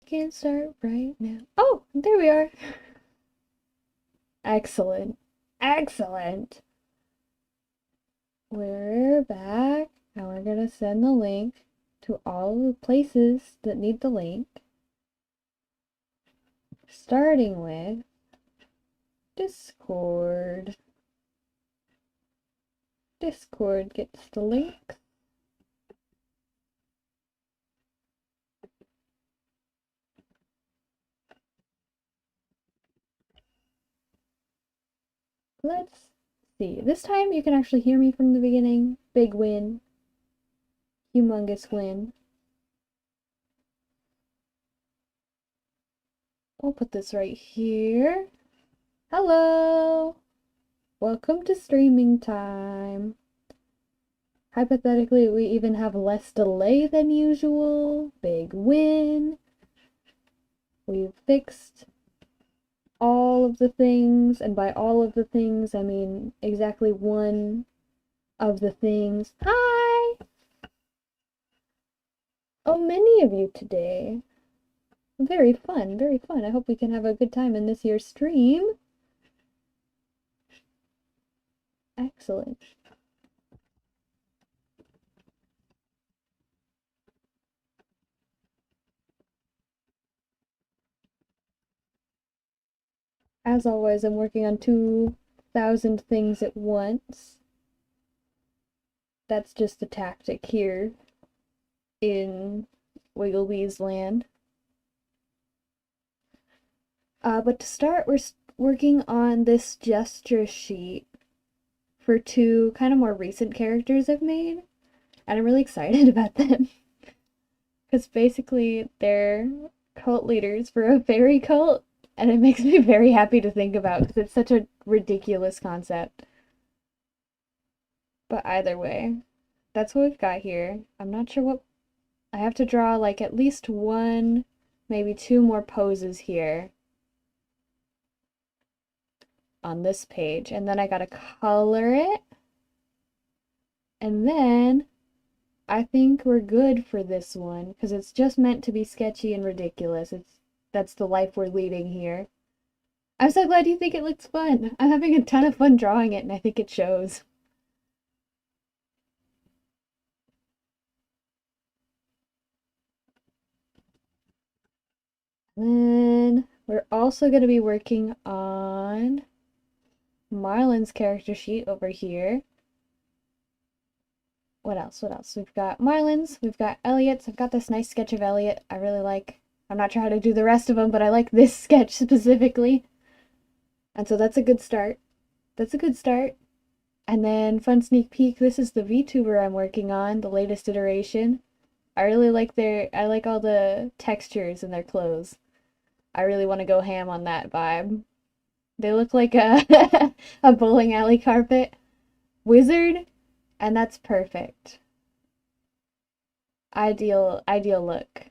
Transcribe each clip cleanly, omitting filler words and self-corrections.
Can start right now. Oh, there we are. Excellent. Excellent. We're back and we're gonna send the link to all the places that need the link. Starting with Discord. Discord gets the link. Let's see. This time you can actually hear me from the beginning. Big win. Humongous win. I'll put this right here. Hello! Welcome to streaming time. Hypothetically, we even have less delay than usual. Big win. We've fixed all of the things, and by all of the things, I mean exactly one of the things. Hi! Oh, many of you today. Very fun, very fun. I hope we can have a good time in this year's stream. Excellent. As always, I'm working on 2,000 things at once. That's just the tactic here in Wigglebee's land. But to start, we're working on this gesture sheet for two kind of more recent characters I've made, and I'm really excited about them. Because basically, they're cult leaders for a fairy cult, and it makes me very happy to think about because it's such a ridiculous concept. But either way, that's what we've got here. I'm not sure what... I have to draw like at least one, maybe two more poses here on this page, and then I gotta color it, and then I think we're good for this one because it's just meant to be sketchy and ridiculous. That's the life we're leading here. I'm so glad you think it looks fun. I'm having a ton of fun drawing it, and I think it shows. Then we're also going to be working on Marlon's character sheet over here. What else? What else? We've got Marlon's, we've got Elliott's. I've got this nice sketch of Elliott I really like. I'm not sure how to do the rest of them, but I like this sketch specifically. And so that's a good start. That's a good start. And then fun sneak peek, this is the VTuber I'm working on, the latest iteration. I really like I like all the textures in their clothes. I really want to go ham on that vibe. They look like a a bowling alley carpet wizard, and that's perfect. Ideal look.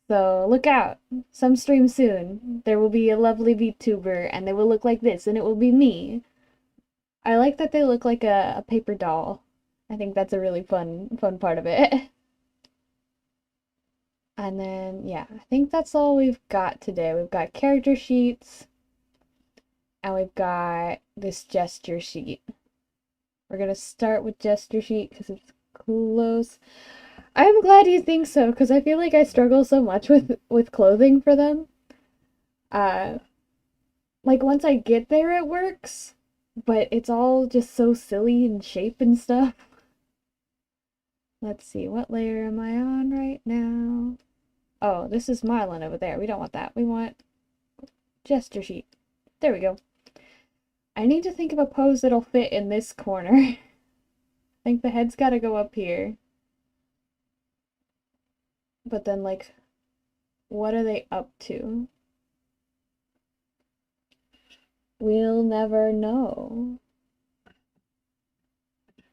So look out. Some stream soon. There will be a lovely VTuber, and they will look like this, and it will be me. I like that they look like a paper doll. I think that's a really fun part of it. And then, yeah, I think that's all we've got today. We've got character sheets, and we've got this gesture sheet. We're gonna start with gesture sheet because it's close. I'm glad you think so, because I feel like I struggle so much with clothing for them. Uh, like once I get there, it works, but it's all just so silly in shape and stuff. Let's see, what layer am I on right now? Oh, this is Marlon over there. We don't want that. We want gesture sheet. There we go. I need to think of a pose that'll fit in this corner. I think the head's gotta go up here. But then, like, what are they up to? We'll never know.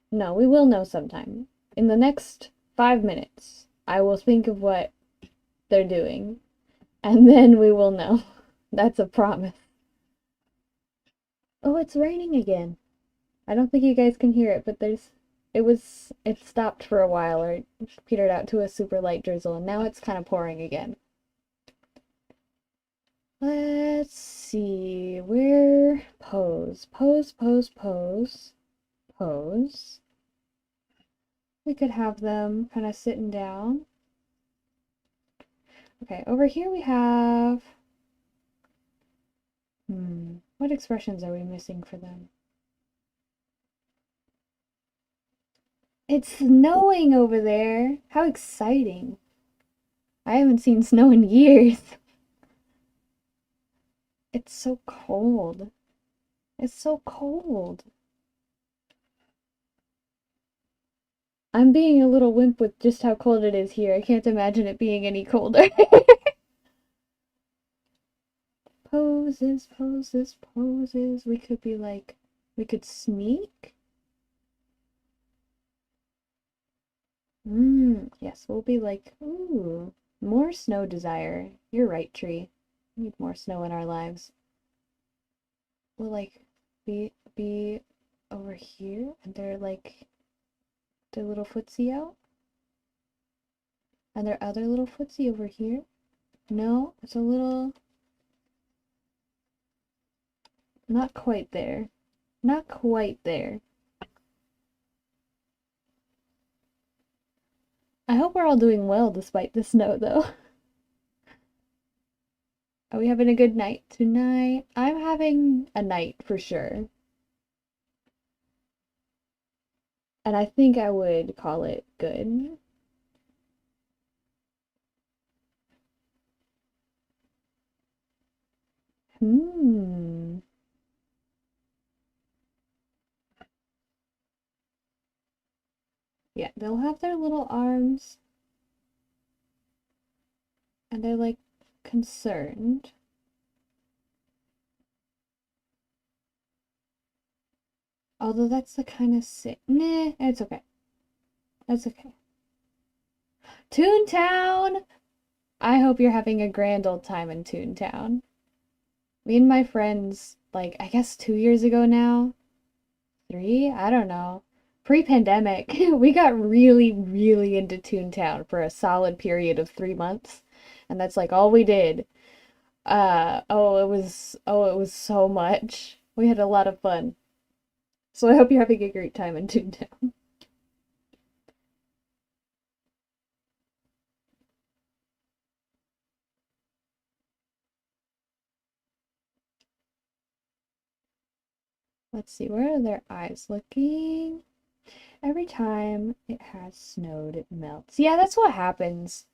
No, we will know sometime. In the next 5 minutes, I will think of what they're doing, and then we will know. That's a promise. Oh, it's raining again. I don't think you guys can hear it, but it stopped for a while, or petered out to a super light drizzle, and now it's kind of pouring again. Let's see, where pose, pose, pose, pose, pose. We could have them kind of sitting down. Okay, over here we have, what expressions are we missing for them? It's snowing over there. How exciting. I haven't seen snow in years. It's so cold. It's so cold. I'm being a little wimp with just how cold it is here. I can't imagine it being any colder. Poses, poses, poses. We could be like, we could sneak. Yes, we'll be like, ooh, more snow desire. You're right, tree. We need more snow in our lives. We'll like be over here and they're like their little footsie out. And their other little footsie over here. No, it's a little not quite there. Not quite there. I hope we're all doing well despite the snow, though. Are we having a good night tonight? I'm having a night for sure. And I think I would call it good. Yeah, they'll have their little arms. And they're like concerned. Although that's the kind of nah, it's okay. That's okay. Toontown! I hope you're having a grand old time in Toontown. Me and my friends, like, I guess 2 years ago now? 3? I don't know. Pre-pandemic, we got really, really into Toontown for a solid period of 3 months. And that's like all we did. It was so much. We had a lot of fun. So I hope you're having a great time in Toontown. Let's see, where are their eyes looking? Every time it has snowed, it melts. Yeah, that's what happens.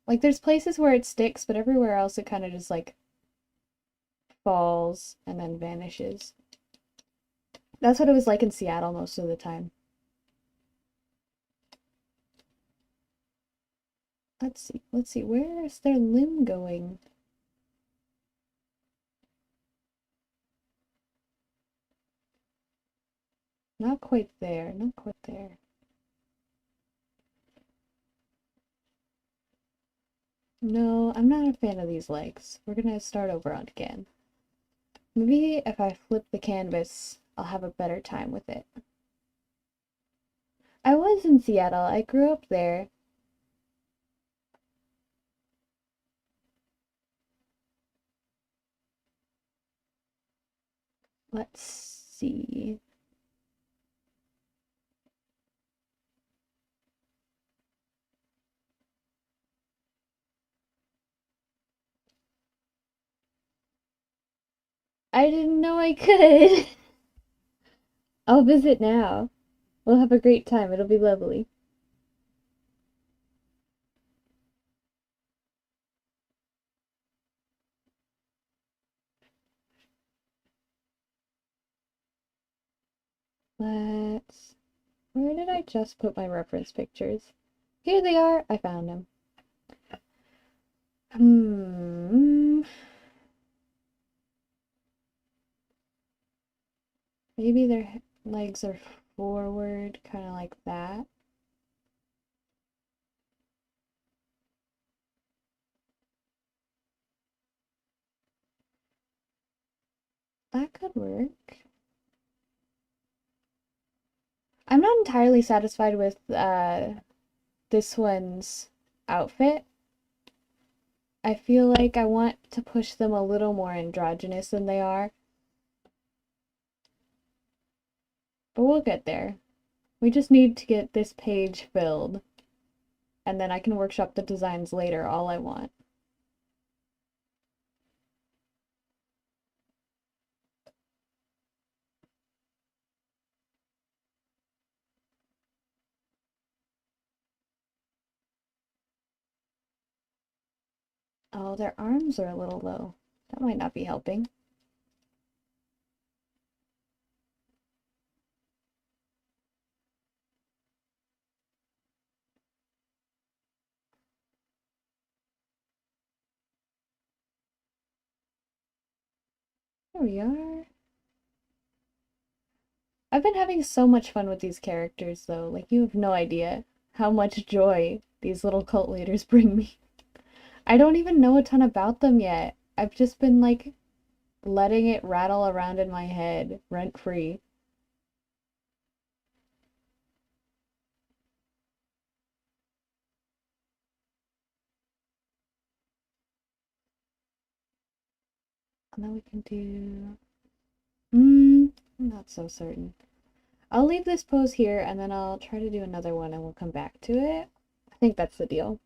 Like, there's places where it sticks, but everywhere else it kind of just, like, falls and then vanishes. That's what it was like in Seattle most of the time. Let's see, where is their limb going? Not quite there, not quite there. No, I'm not a fan of these legs. We're gonna start over again. Maybe if I flip the canvas, I'll have a better time with it. I was in Seattle. I grew up there. Let's see. I didn't know I could. I'll visit now. We'll have a great time. It'll be lovely. Where did I just put my reference pictures? Here they are. I found them. Maybe their legs are forward, kind of like that. That could work. I'm not entirely satisfied with this one's outfit. I feel like I want to push them a little more androgynous than they are. But we'll get there. We just need to get this page filled. And then I can workshop the designs later all I want. Oh, their arms are a little low. That might not be helping. There we are. I've been having so much fun with these characters, though. Like, you have no idea how much joy these little cult leaders bring me. I don't even know a ton about them yet. I've just been, like, letting it rattle around in my head, rent-free. And then we can do... I'm not so certain. I'll leave this pose here, and then I'll try to do another one, and we'll come back to it. I think that's the deal.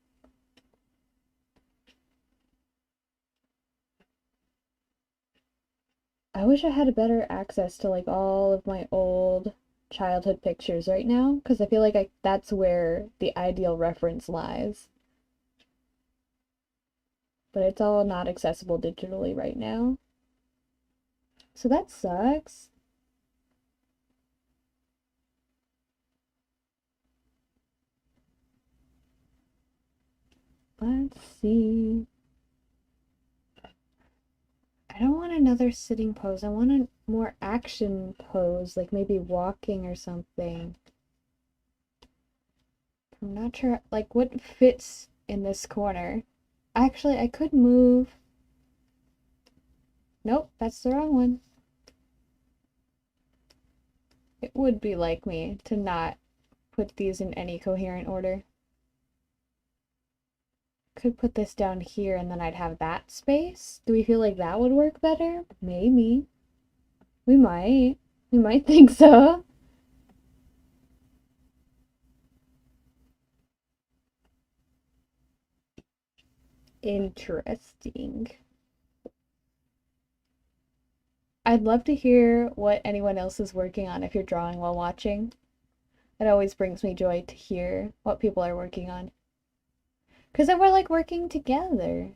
I wish I had better access to, like, all of my old childhood pictures right now, because I feel like that's where the ideal reference lies. But it's all not accessible digitally right now. So that sucks. Let's see. I don't want another sitting pose. I want a more action pose, like maybe walking or something. I'm not sure, like, what fits in this corner. Actually, I could move. Nope, that's the wrong one. It would be like me to not put these in any coherent order. Could put this down here and then I'd have that space. Do we feel like that would work better? Maybe. We might. We might think so. Interesting. I'd love to hear what anyone else is working on if you're drawing while watching. It always brings me joy to hear what people are working on. Because then we're like working together.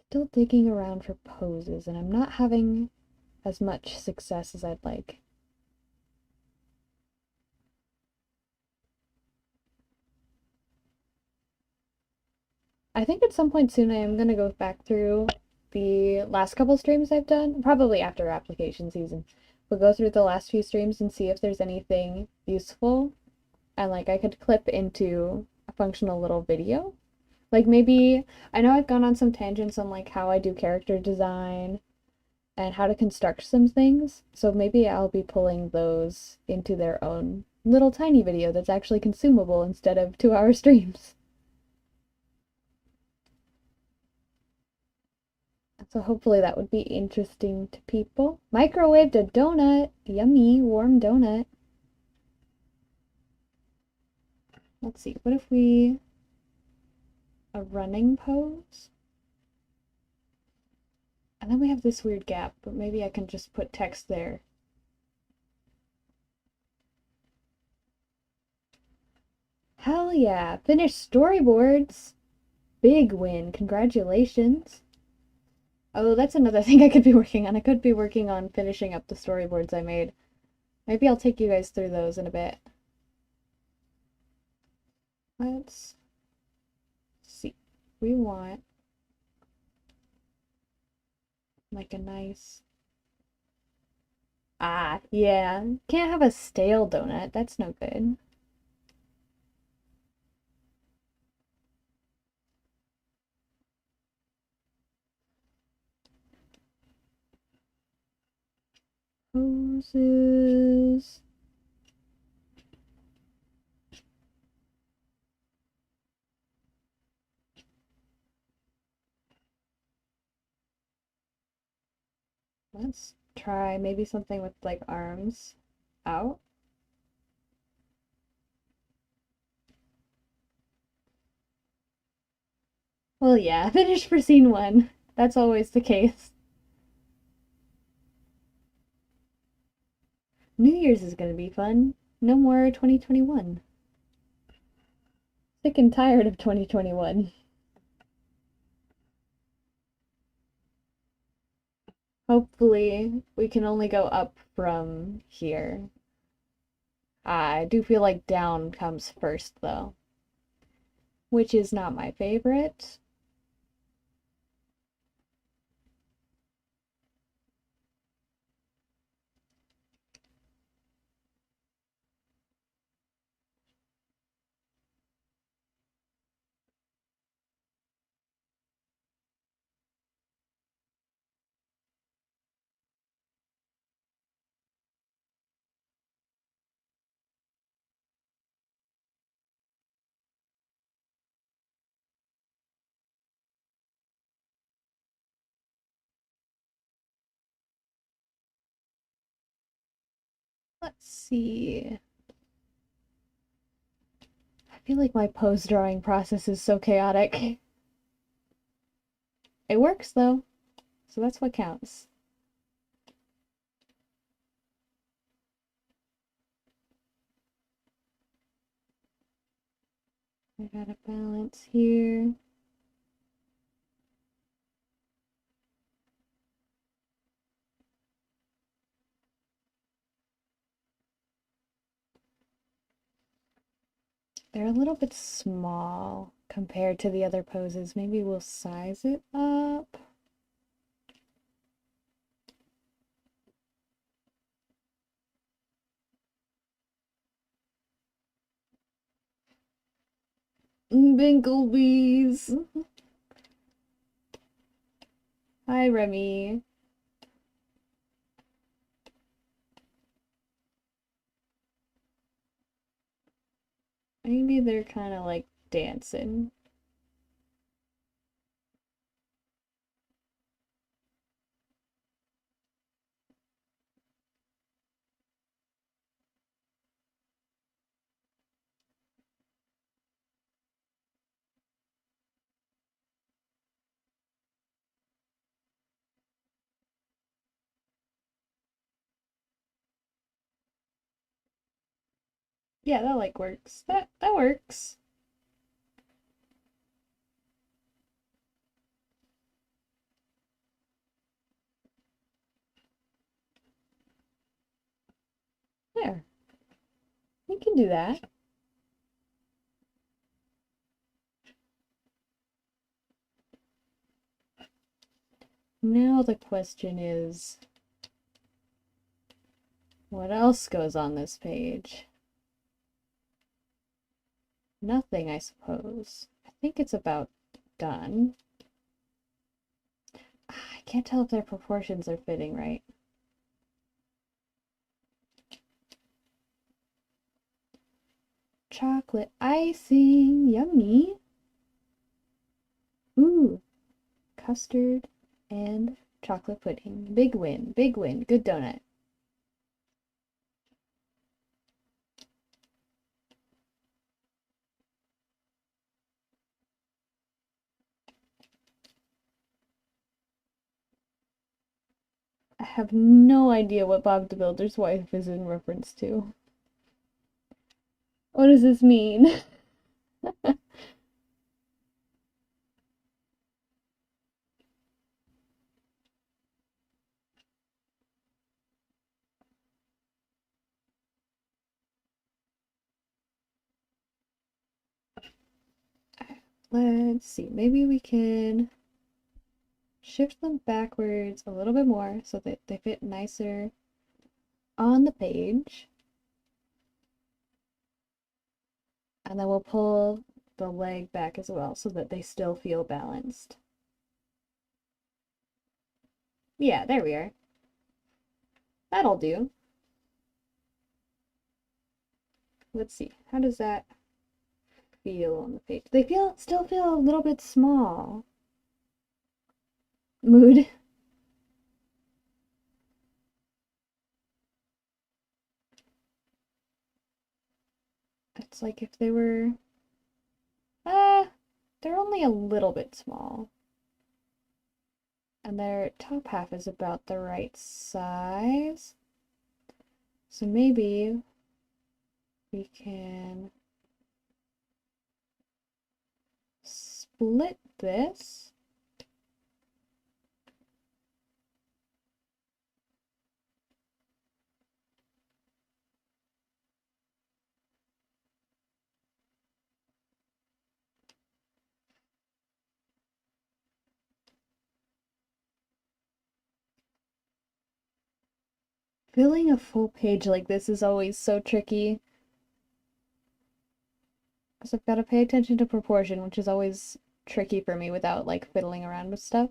Still digging around for poses, and I'm not having as much success as I'd like. I think at some point soon I am going to go back through the last couple streams I've done, probably after application season. We'll go through the last few streams and see if there's anything useful, and like I could clip into a functional little video. Like maybe, I know I've gone on some tangents on like how I do character design and how to construct some things, so maybe I'll be pulling those into their own little tiny video that's actually consumable instead of 2-hour streams. So hopefully that would be interesting to people. Microwaved a donut. Yummy, warm donut. Let's see, what if we... a running pose? And then we have this weird gap, but maybe I can just put text there. Hell yeah! Finished storyboards! Big win, congratulations! Oh, that's another thing I could be working on. I could be working on finishing up the storyboards I made. Maybe I'll take you guys through those in a bit. Let's see. We want like a nice... Ah, yeah. Can't have a stale donut. That's no good. poses. Let's try maybe something with like arms out. Well, yeah, finish for scene 1. That's always the case. New Year's is gonna be fun. No more 2021. Sick and tired of 2021. Hopefully, we can only go up from here. I do feel like down comes first, though, which is not my favorite. Let's see. I feel like my pose drawing process is so chaotic. It works, though, so that's what counts. I gotta balance here. They're a little bit small compared to the other poses. Maybe we'll size it up. Binklebees. Hi, Remy. Maybe they're kind of like dancing. Yeah, that like works. That works. There. We can do that. Now the question is, what else goes on this page? Nothing, I suppose. I think it's about done. I can't tell if their proportions are fitting right. Chocolate icing, yummy. Ooh, custard and chocolate pudding. Big win, good donut. I have no idea what Bob the Builder's wife is in reference to. What does this mean? Let's see, maybe we can shift them backwards a little bit more so that they fit nicer on the page. And then we'll pull the leg back as well so that they still feel balanced. Yeah, there we are. That'll do. let's see. How does that feel on the page? They still feel a little bit small. Mood. It's like if they were, they're only a little bit small. And their top half is about the right size. So maybe we can split this. Filling a full page like this is always so tricky. Because I've got to pay attention to proportion, which is always tricky for me without like fiddling around with stuff.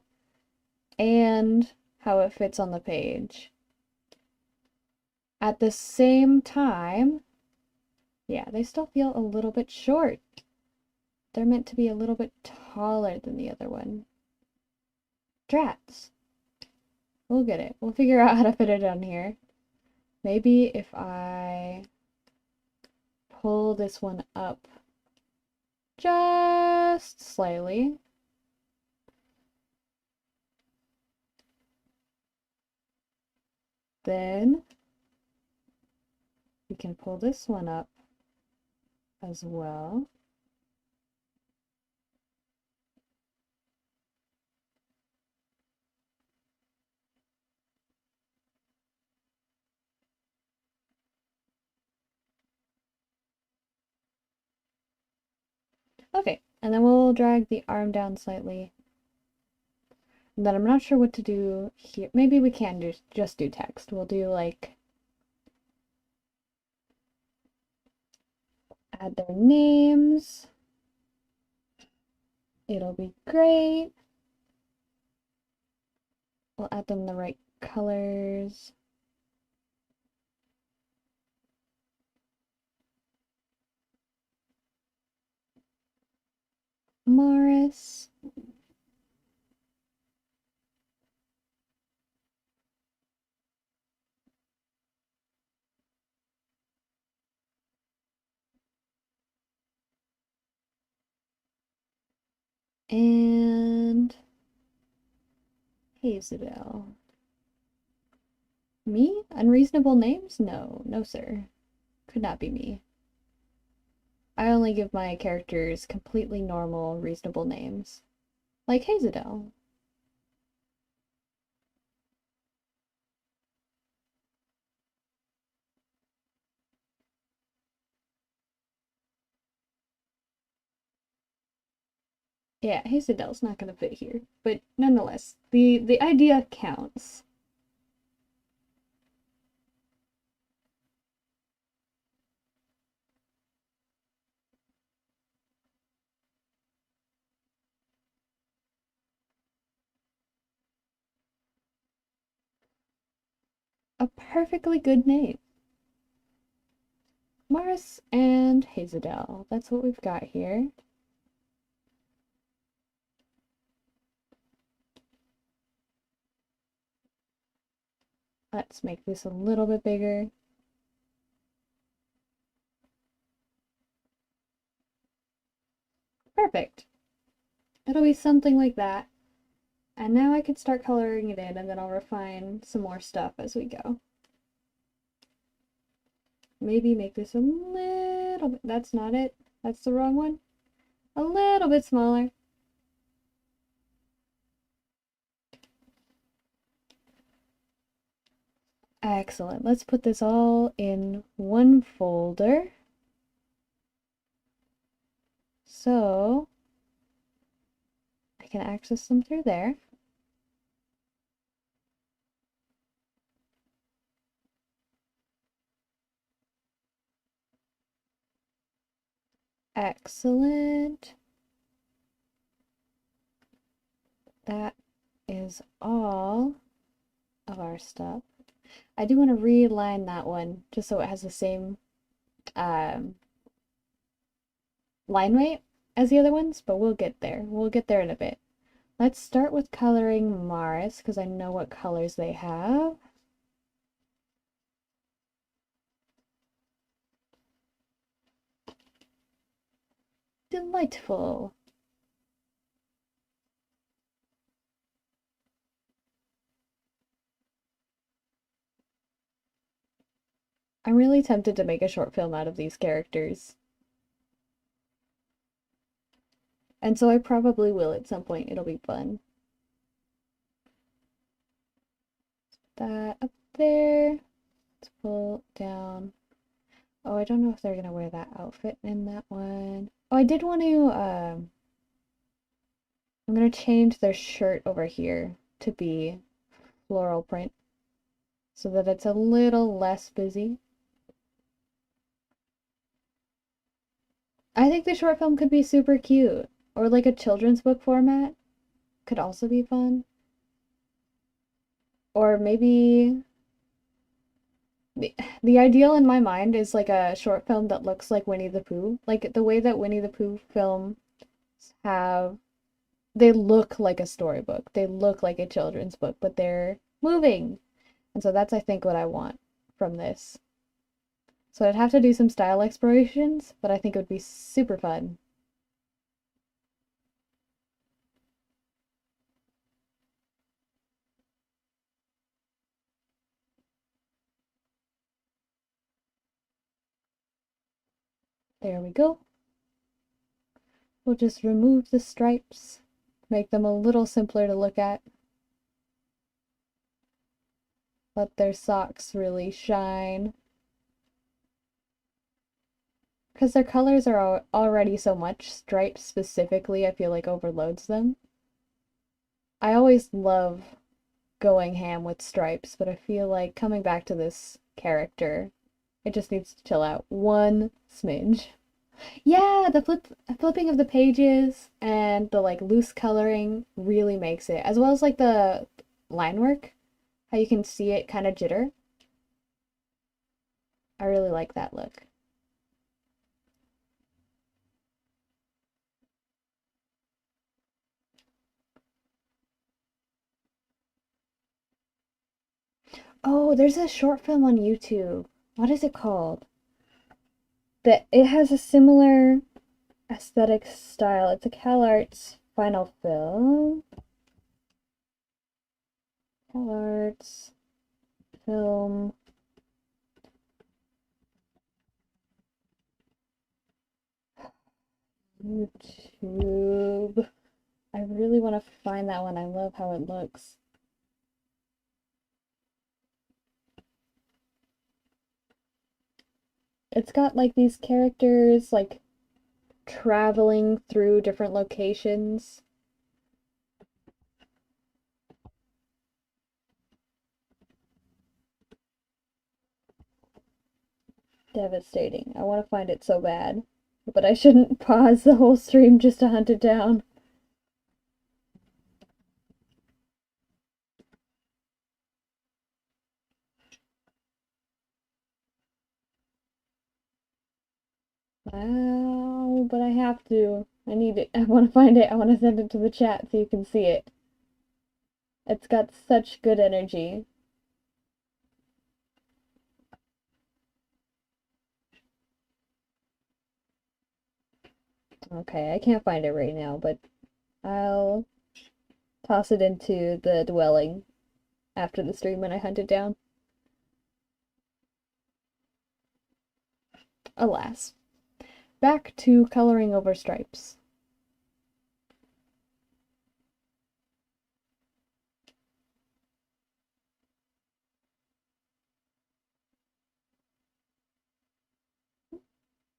And how it fits on the page. At the same time, yeah, they still feel a little bit short. They're meant to be a little bit taller than the other one. Drats. We'll get it. We'll figure out how to fit it on here. Maybe if I pull this one up just slightly. Then we can pull this one up as well. Okay, and then we'll drag the arm down slightly. And then I'm not sure what to do here. Maybe we can just do text. We'll do like add their names. It'll be great. We'll add them the right colors. Morris. And Hazel. Me? Unreasonable names? No, no sir. Could not be me. I only give my characters completely normal, reasonable names. Like Hazel. Yeah, Hazel's not gonna fit here, but nonetheless, the idea counts. A perfectly good name. Morris and Hazel. That's what we've got here. Let's make this a little bit bigger. Perfect. It'll be something like that. And now I can start coloring it in, and then I'll refine some more stuff as we go. Maybe make this a little bit, that's not it. That's the wrong one. A little bit smaller. Excellent. Let's put this all in one folder. So I can access them through there. Excellent. That is all of our stuff. I do want to realign that one just so it has the same line weight as the other ones, but we'll get there. We'll get there in a bit. Let's start with coloring Mars, because I know what colors they have. Delightful. I'm really tempted to make a short film out of these characters. And so I probably will at some point. It'll be fun. That up there. Let's pull down. Oh, I don't know if they're gonna wear that outfit in that one. Oh, I did want to, I'm gonna change their shirt over here to be floral print so that it's a little less busy. I think the short film could be super cute, or like a children's book format could also be fun. Or maybe the ideal in my mind is like a short film that looks like Winnie the Pooh. Like the way that Winnie the Pooh films have, they look like a storybook. They look like a children's book, but they're moving. And so that's, I think, what I want from this. So I'd have to do some style explorations, but I think it would be super fun. There we go. We'll just remove the stripes, make them a little simpler to look at. Let their socks really shine. Because their colors are already so much, stripes specifically I feel like overloads them. I always love going ham with stripes, but I feel like coming back to this character, it just needs to chill out one smidge. Yeah, the flipping of the pages and the like loose coloring really makes it, as well as like the line work, how you can see it kind of jitter. I really like that look. Oh, there's a short film on YouTube. What is it called? That it has a similar aesthetic style. It's a CalArts final film. CalArts film. YouTube. I really want to find that one. I love how it looks. It's got like these characters like traveling through different locations. Devastating. I want to find it so bad. But I shouldn't pause the whole stream just to hunt it down. Wow, but I have to. I need it. I want to find it. I want to send it to the chat so you can see it. It's got such good energy. Okay, I can't find it right now, but I'll toss it into the dwelling after the stream when I hunt it down. Alas. Back to coloring over stripes.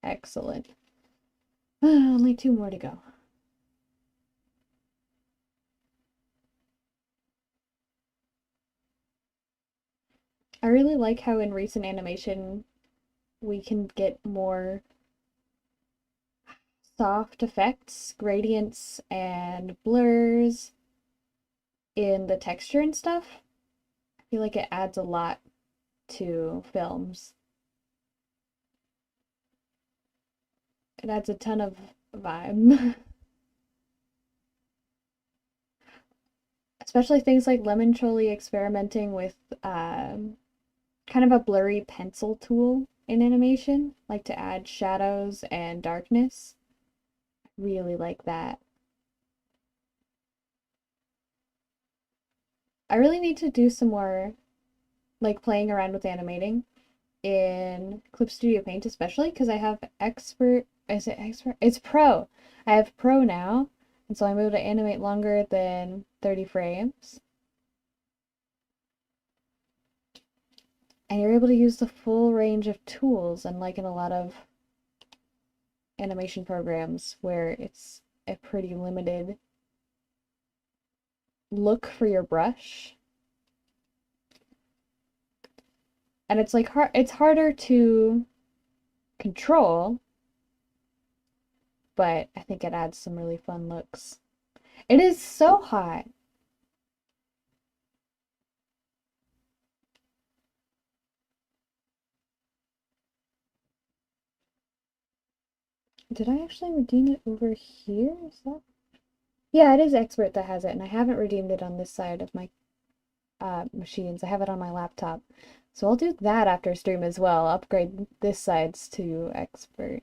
Excellent. Only two more to go. I really like how in recent animation we can get more soft effects, gradients, and blurs in the texture and stuff. I feel like it adds a lot to films. It adds a ton of vibe. Especially things like Lemon Choli experimenting with kind of a blurry pencil tool in animation, like to add shadows and darkness. Really like that. I really need to do some more like playing around with animating in Clip Studio Paint, especially because I have expert. Is it expert? It's pro. I have pro now, and so I'm able to animate longer than 30 frames. And you're able to use the full range of tools, unlike in a lot of animation programs where it's a pretty limited look for your brush. And it's like it's harder to control, but I think it adds some really fun looks. It is so hot. Did I actually redeem it over here? Is that? Yeah, it is Expert that has it, and I haven't redeemed it on this side of my machines. I have it on my laptop. So I'll do that after stream as well. Upgrade this side's to Expert.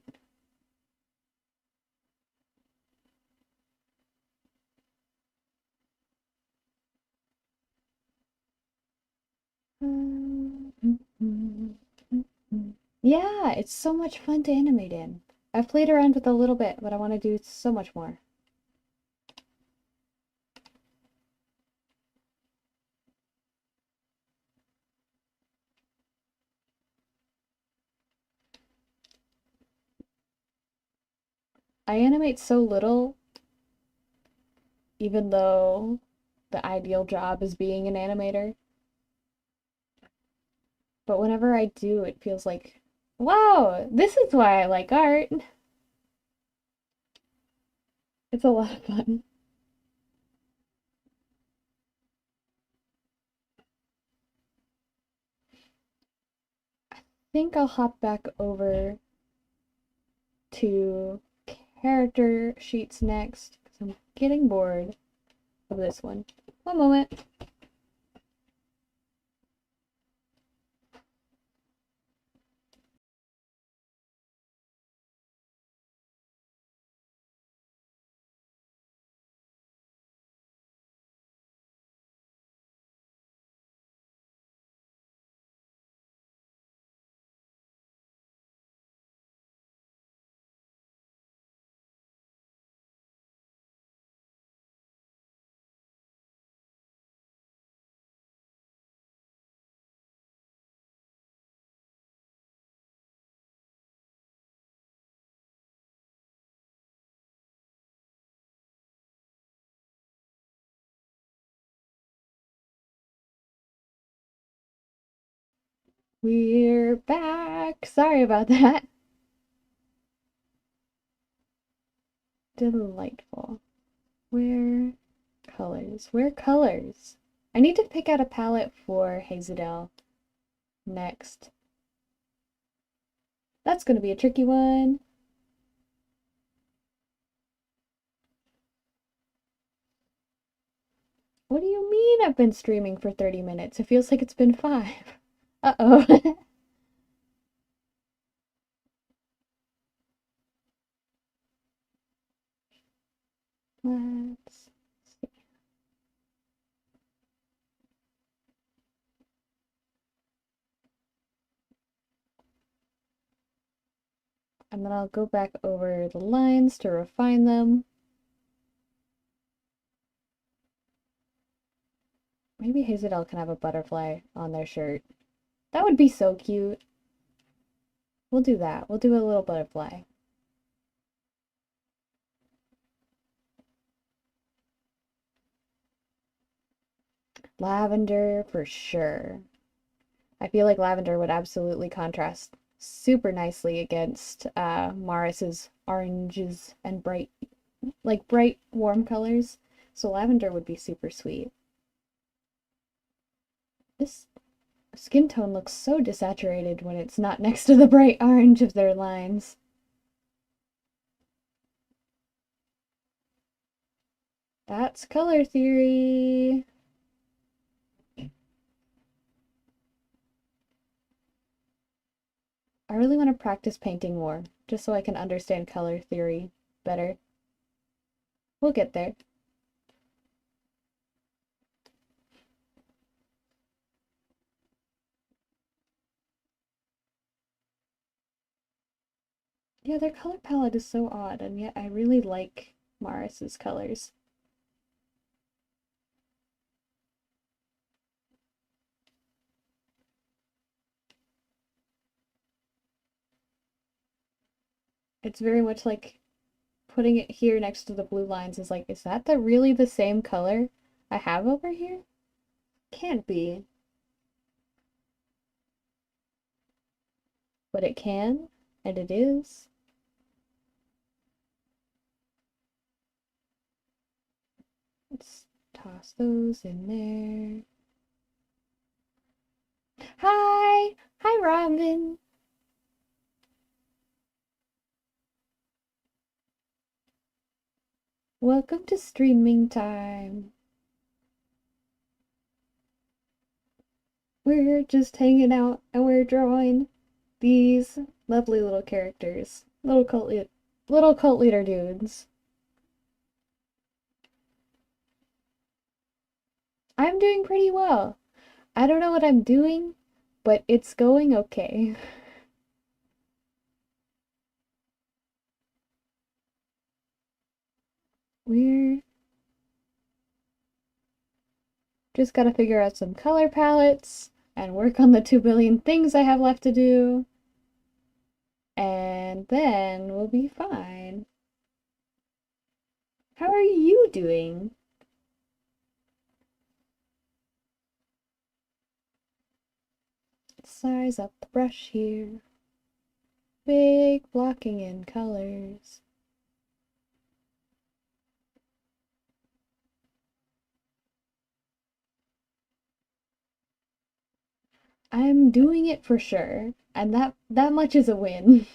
Yeah, it's so much fun to animate in. I've played around with a little bit, but I want to do so much more. I animate so little, even though the ideal job is being an animator. But whenever I do, it feels like, wow, this is why I like art. It's a lot of fun. I think I'll hop back over to character sheets next because I'm getting bored of this one. One moment. We're back. Sorry about that. Delightful. Where colors? Where colors? I need to pick out a palette for Hazel next. That's going to be a tricky one. What do you mean I've been streaming for 30 minutes? It feels like it's been 5. Uh-oh. Let's see. And then I'll go back over the lines to refine them. Maybe Hazel can have a butterfly on their shirt. That would be so cute. We'll do that. We'll do a little butterfly. Lavender for sure. I feel like lavender would absolutely contrast super nicely against Morris's oranges and bright warm colors. So lavender would be super sweet. This skin tone looks so desaturated when it's not next to the bright orange of their lines. That's color theory. I really want to practice painting more, just so I can understand color theory better. We'll get there. Yeah, their color palette is so odd, and yet I really like Maris's colors. It's very much like putting it here next to the blue lines is like, is that really the same color I have over here? Can't be. But it can, and it is. Let's toss those in there. Hi! Hi, Robin! Welcome to streaming time. We're just hanging out and we're drawing these lovely little characters. Little cult leader dudes. I'm doing pretty well. I don't know what I'm doing, but it's going okay. We're just gotta figure out some color palettes and work on the 2 billion things I have left to do. And then we'll be fine. How are you doing? Size up the brush here. Big blocking in colors. I'm doing it for sure, and that much is a win.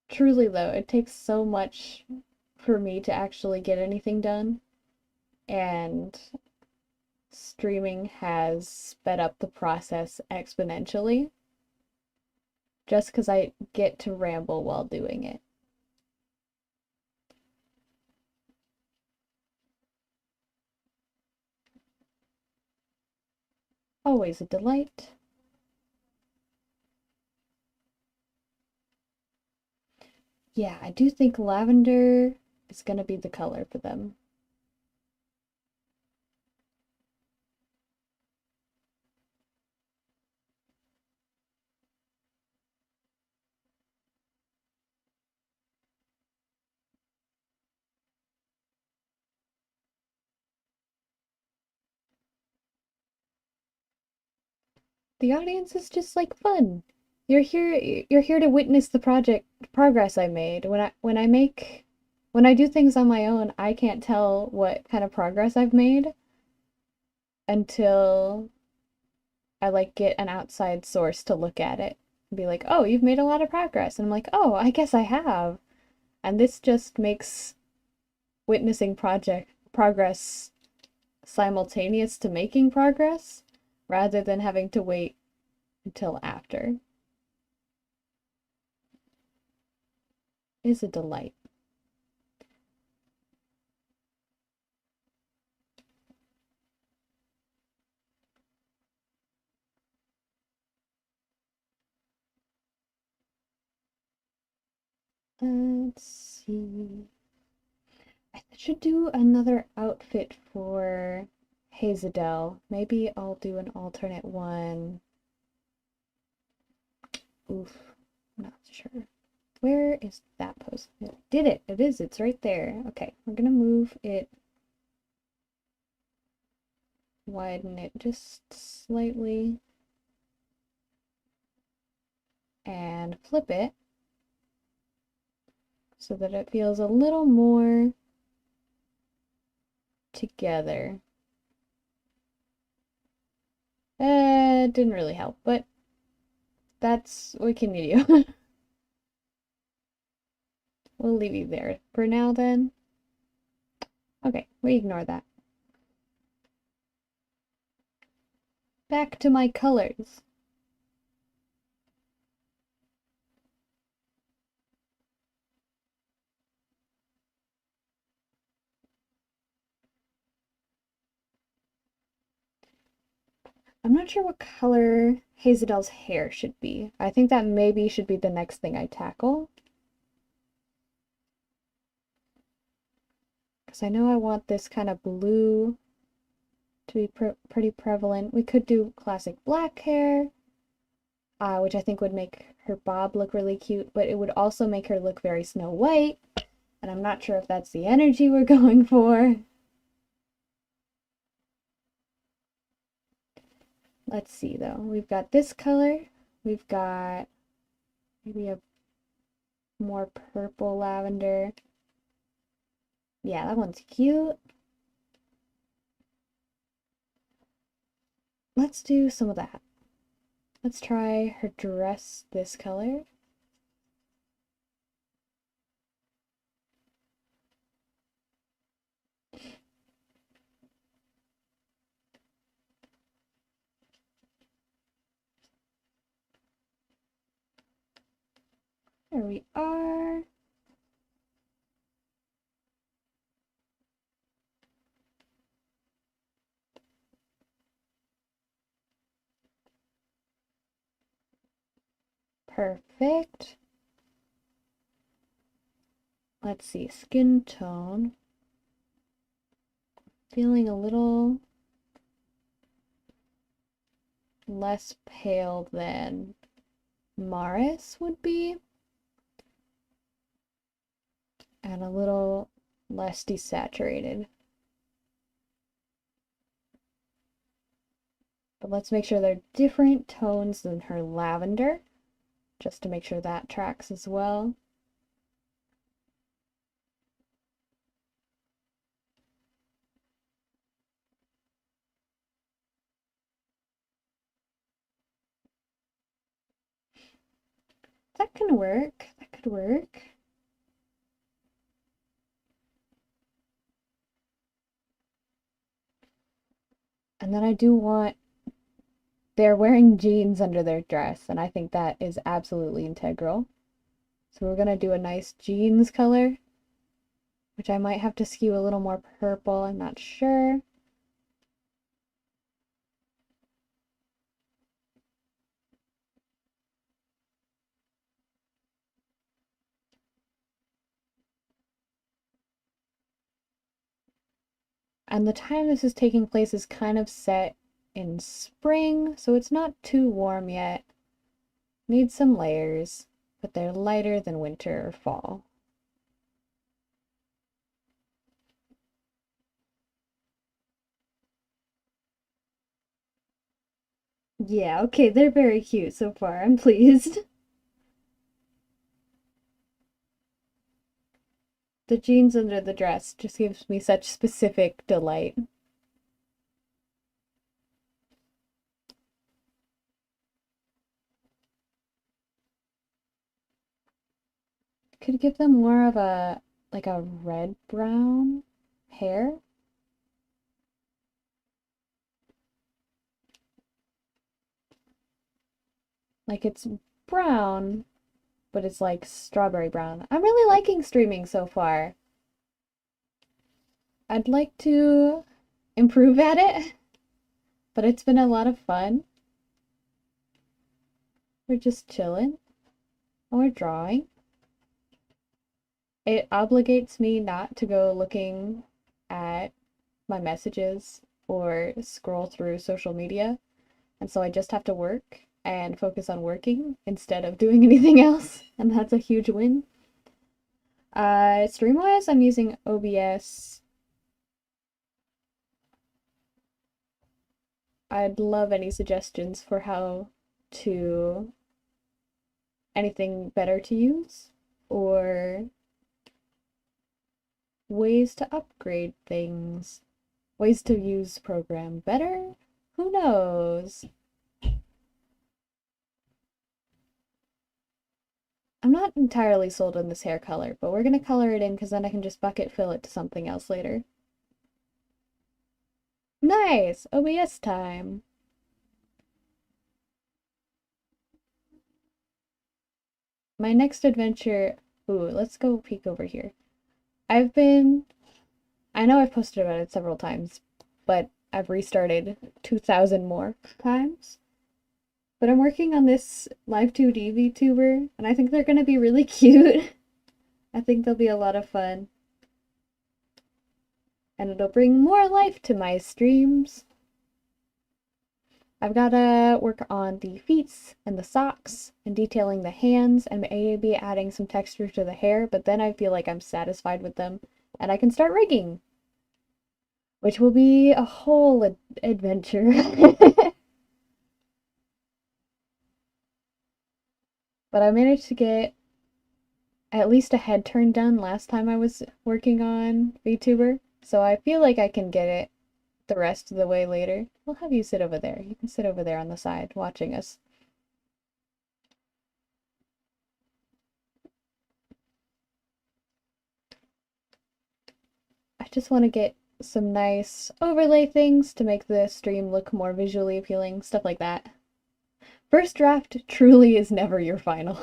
Truly though, it takes so much for me to actually get anything done, and streaming has sped up the process exponentially just because I get to ramble while doing it. Always a delight. Yeah, I do think lavender is gonna be the color for them. The audience is just like fun. You're here to witness the project progress I made. When I do things on my own, I can't tell what kind of progress I've made until I like get an outside source to look at it and be like, "Oh, you've made a lot of progress." And I'm like, "Oh, I guess I have." And this just makes witnessing project progress simultaneous to making progress rather than having to wait until after. Is a delight. Let's see. I should do another outfit for Hazadel. Maybe I'll do an alternate one. Oof, not sure. Where is that post? I did it! It is, it's right there. Okay, we're gonna move it, widen it just slightly, and flip it so that it feels a little more together. It didn't really help, but that's what can you do? We'll leave you there for now then. Okay, we ignore that. Back to my colors. I'm not sure what color Hazeldel's hair should be. I think that maybe should be the next thing I tackle. Because I know I want this kind of blue to be pretty prevalent. We could do classic black hair, which I think would make her bob look really cute, but it would also make her look very Snow White, and I'm not sure if that's the energy we're going for. Let's see though. We've got this color. We've got maybe a more purple lavender. Yeah, that one's cute. Let's do some of that. Let's try her dress this color. There we are. Perfect. Let's see, skin tone. Feeling a little less pale than Maris would be. And a little less desaturated. But let's make sure they're different tones than her lavender, just to make sure that tracks as well. That can work. That could work. And then I do want, they're wearing jeans under their dress, and I think that is absolutely integral. So we're gonna do a nice jeans color, which I might have to skew a little more purple, I'm not sure. And the time this is taking place is kind of set in spring, so it's not too warm yet. Needs some layers, but they're lighter than winter or fall. Yeah, okay, they're very cute so far. I'm pleased. The jeans under the dress just gives me such specific delight. Could give them more of a, like a red-brown hair. Like it's brown, but it's like strawberry brown. I'm really liking streaming so far. I'd like to improve at it, but it's been a lot of fun. We're just chilling, and we're drawing. It obligates me not to go looking at my messages or scroll through social media, and so I just have to work and focus on working instead of doing anything else, and that's a huge win. Stream-wise, I'm using OBS. I'd love any suggestions for how to anything better to use or ways to upgrade things, ways to use program better. Who knows? I'm not entirely sold on this hair color, but we're gonna color it in because then I can just bucket fill it to something else later. Nice! OBS time! My next adventure... Ooh, let's go peek over here. I know I've posted about it several times, but I've restarted 2,000 more times. But I'm working on this Live 2D VTuber, and I think they're gonna be really cute. I think they'll be a lot of fun. And it'll bring more life to my streams. I've gotta work on the feet and the socks and detailing the hands and maybe adding some texture to the hair, but then I feel like I'm satisfied with them and I can start rigging, which will be a whole adventure. But I managed to get at least a head turn done last time I was working on VTuber, so I feel like I can get it the rest of the way later. We'll have you sit over there. You can sit over there on the side watching us. I just want to get some nice overlay things to make the stream look more visually appealing, stuff like that. First draft truly is never your final.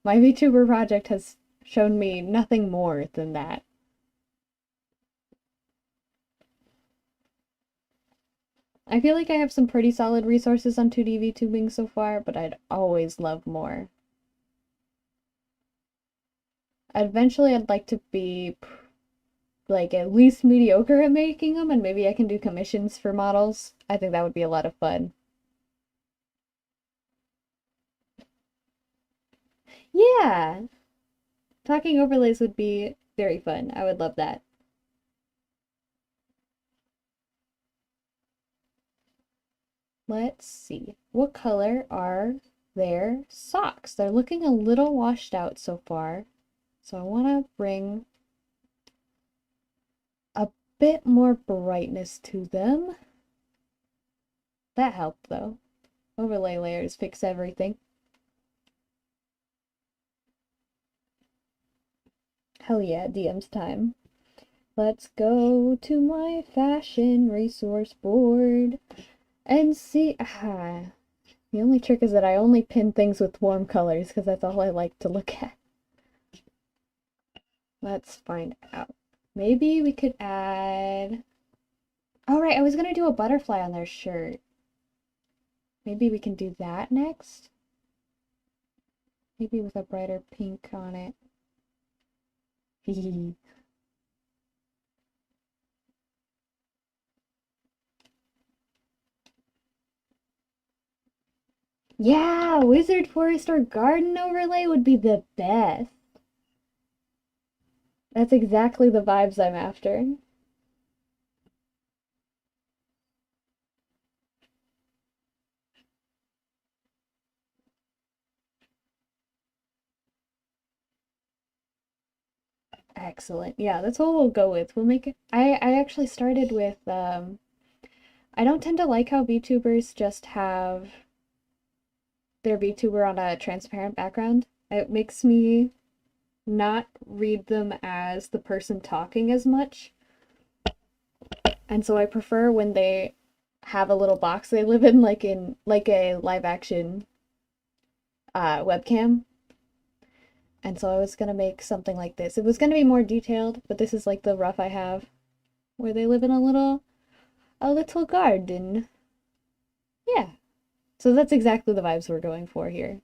My VTuber project has shown me nothing more than that. I feel like I have some pretty solid resources on 2D VTubing so far, but I'd always love more. Eventually I'd like to be like at least mediocre at making them, and maybe I can do commissions for models. I think that would be a lot of fun. Yeah! Talking overlays would be very fun. I would love that. Let's see. What color are their socks? They're looking a little washed out so far. So I want to bring a bit more brightness to them. That helped though. Overlay layers fix everything. Hell yeah, DM's time. Let's go to my fashion resource board and see. The only trick is that I only pin things with warm colors because that's all I like to look at. Let's find out. Maybe we could add... Oh, right, I was gonna do a butterfly on their shirt. Maybe we can do that next? Maybe with a brighter pink on it. Hehe. Yeah, Wizard Forest or Garden overlay would be the best. That's exactly the vibes I'm after. Excellent. Yeah, that's what we'll go with. We'll make it. I actually started with I don't tend to like how VTubers just have their VTuber on a transparent background. It makes me not read them as the person talking as much. And so I prefer when they have a little box they live in like a live action webcam. And so I was gonna make something like this. It was gonna be more detailed, but this is like the rough I have, where they live in a little garden. Yeah. So that's exactly the vibes we're going for here.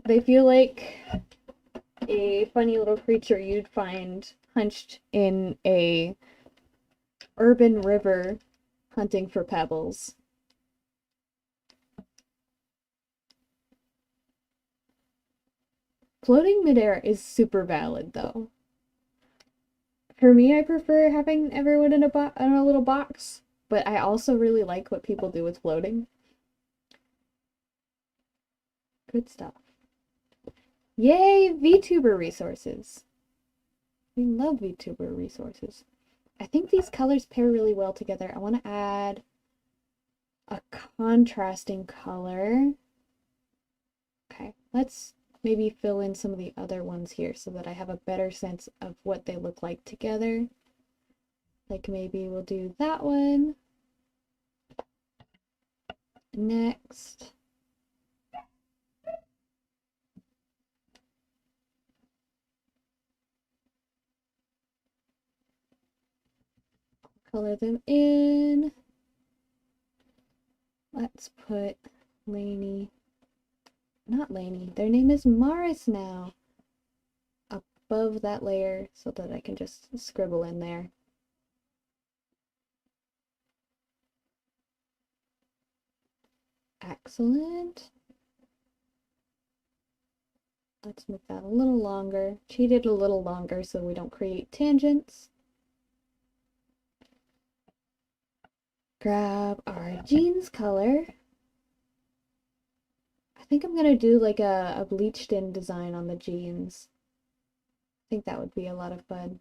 They feel like a funny little creature you'd find hunched in a urban river hunting for pebbles. Floating midair is super valid though. For me, I prefer having everyone in a little box, but I also really like what people do with floating. Good stuff. Yay, VTuber resources. We love VTuber resources. I think these colors pair really well together. I want to add a contrasting color. Okay, let's maybe fill in some of the other ones here so that I have a better sense of what they look like together. Like maybe we'll do that one. Next. Color them in. Let's put Lainey, not Lainey, their name is Morris now, above that layer so that I can just scribble in there. Excellent. Let's make that a little longer. Cheat it a little longer so we don't create tangents. Grab our jeans color. I think I'm gonna do like a bleached in design on the jeans. I think that would be a lot of fun.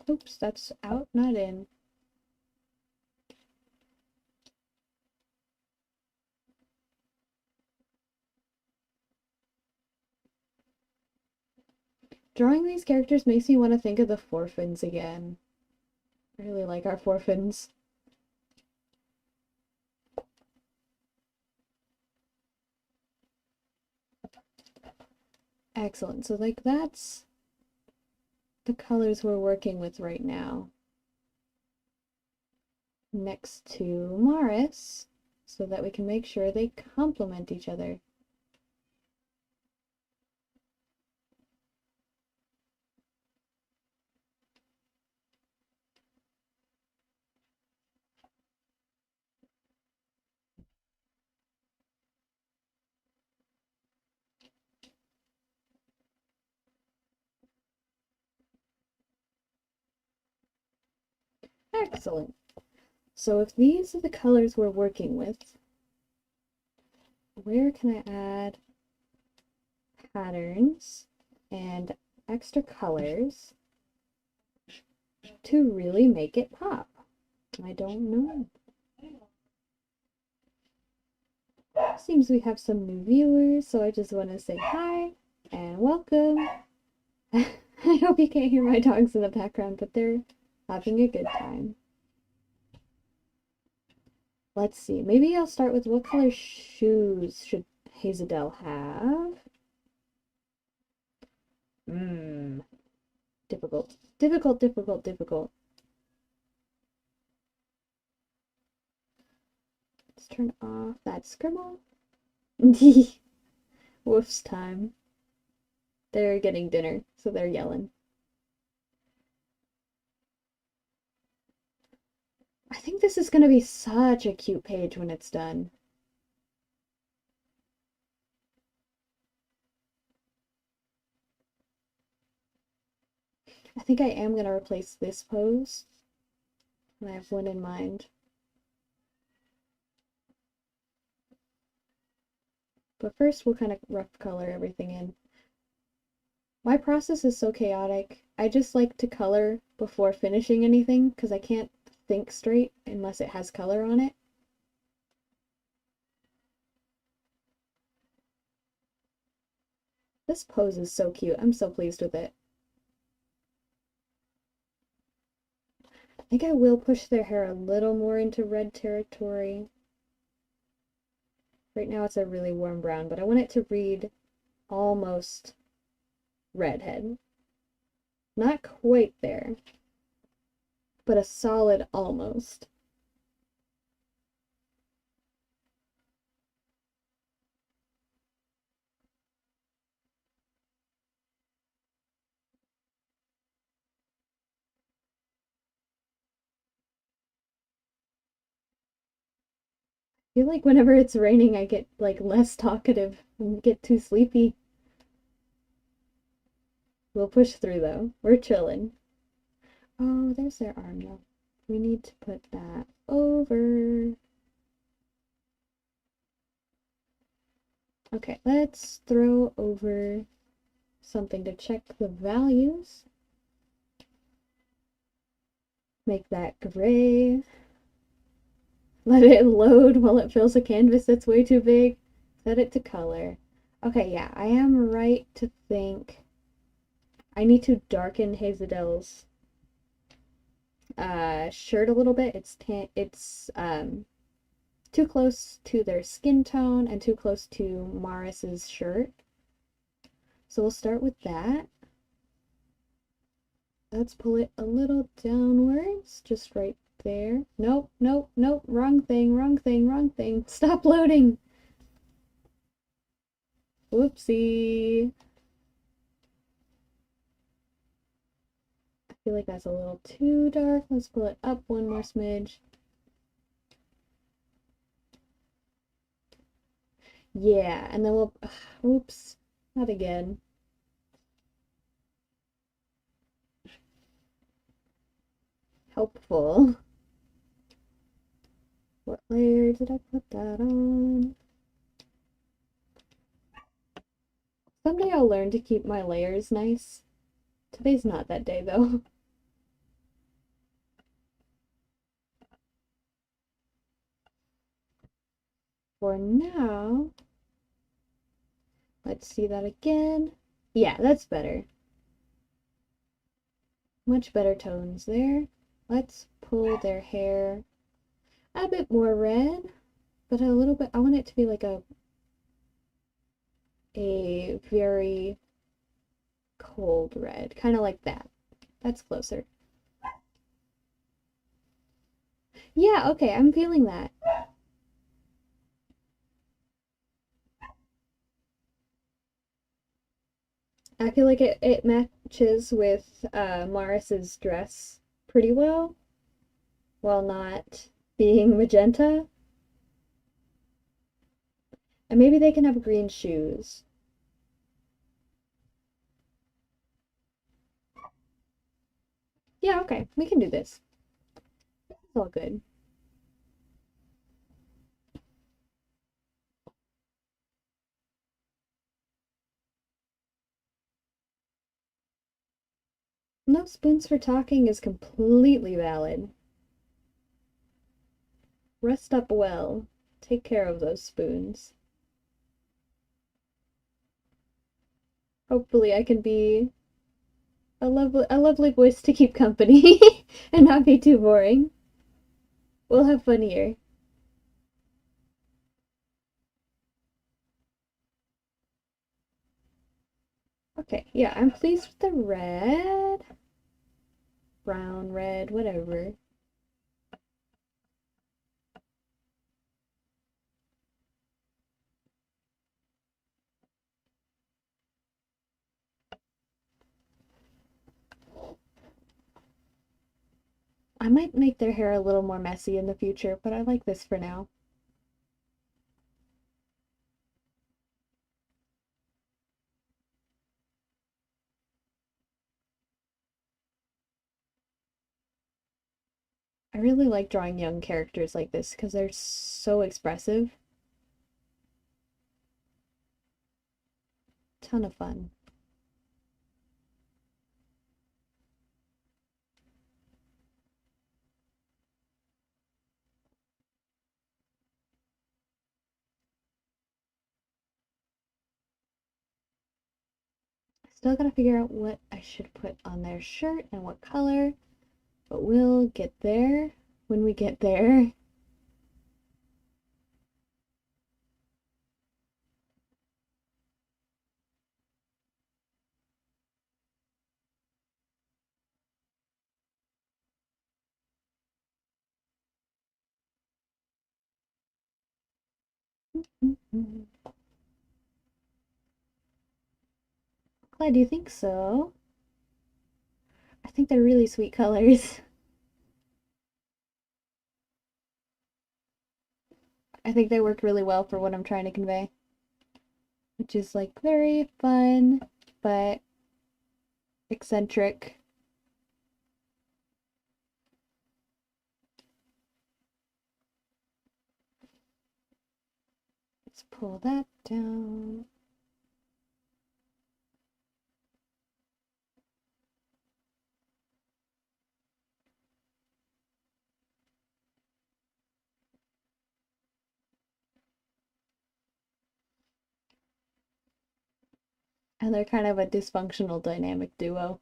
Oops, that's out, not in. Drawing these characters makes me want to think of the forefins again. I really like our forefins. Excellent. So like that's the colors we're working with right now. Next to Morris, so that we can make sure they complement each other. Excellent. So if these are the colors we're working with, where can I add patterns and extra colors to really make it pop? I don't know. Seems we have some new viewers, so I just want to say hi and welcome. I hope you can't hear my dogs in the background, but they're having a good time. Let's see, maybe I'll start with what color shoes should Hazelden have? Difficult. Difficult, difficult, difficult. Let's turn off that scribble. Woof's time. They're getting dinner, so they're yelling. I think this is going to be such a cute page when it's done. I think I am going to replace this pose. And I have one in mind. But first we'll kind of rough color everything in. My process is so chaotic. I just like to color before finishing anything because I can't think straight unless it has color on it. This pose is so cute. I'm so pleased with it. I think I will push their hair a little more into red territory. Right now it's a really warm brown, but I want it to read almost redhead. Not quite there, but a solid almost. I feel like whenever it's raining, I get like less talkative and get too sleepy. We'll push through though. We're chilling. Oh, there's their arm though. We need to put that over. Okay, let's throw over something to check the values. make that gray. Let it load while it fills a canvas that's way too big. Set it to color. Okay, yeah, I am right to think I need to darken Hazeldel's shirt a little bit. It's too close to their skin tone and too close to Morris's shirt. So we'll start with that. Let's pull it a little downwards, just right there. Nope, nope, nope, wrong thing, wrong thing, wrong thing. Stop loading. Whoopsie. I feel like that's a little too dark. Let's pull it up one more smidge. Yeah, and then we'll, oops, not again. Helpful. What layer did I put that on? Someday I'll learn to keep my layers nice. Today's not that day though. For now, let's see that again. Yeah, that's better. Much better tones there. Let's pull their hair a bit more red, but a little bit, I want it to be like a very cold red, kind of like that. That's closer. Yeah, okay, I'm feeling that. I feel like it matches with Morris's dress pretty well, while not being magenta. And maybe they can have green shoes. Yeah, okay, we can do this. It's all good. No spoons for talking is completely valid. Rest up well. Take care of those spoons. Hopefully I can be a lovely voice to keep company and not be too boring. We'll have fun here. Okay, yeah, I'm pleased with the red. Brown, red, whatever. I might make their hair a little more messy in the future, but I like this for now. I really like drawing young characters like this because they're so expressive. Ton of fun. Still gotta figure out what I should put on their shirt and what color, but we'll get there when we get there. Glad you think so. I think they're really sweet colors. I think they work really well for what I'm trying to convey, which is like very fun, but eccentric. Let's pull that down. And they're kind of a dysfunctional dynamic duo.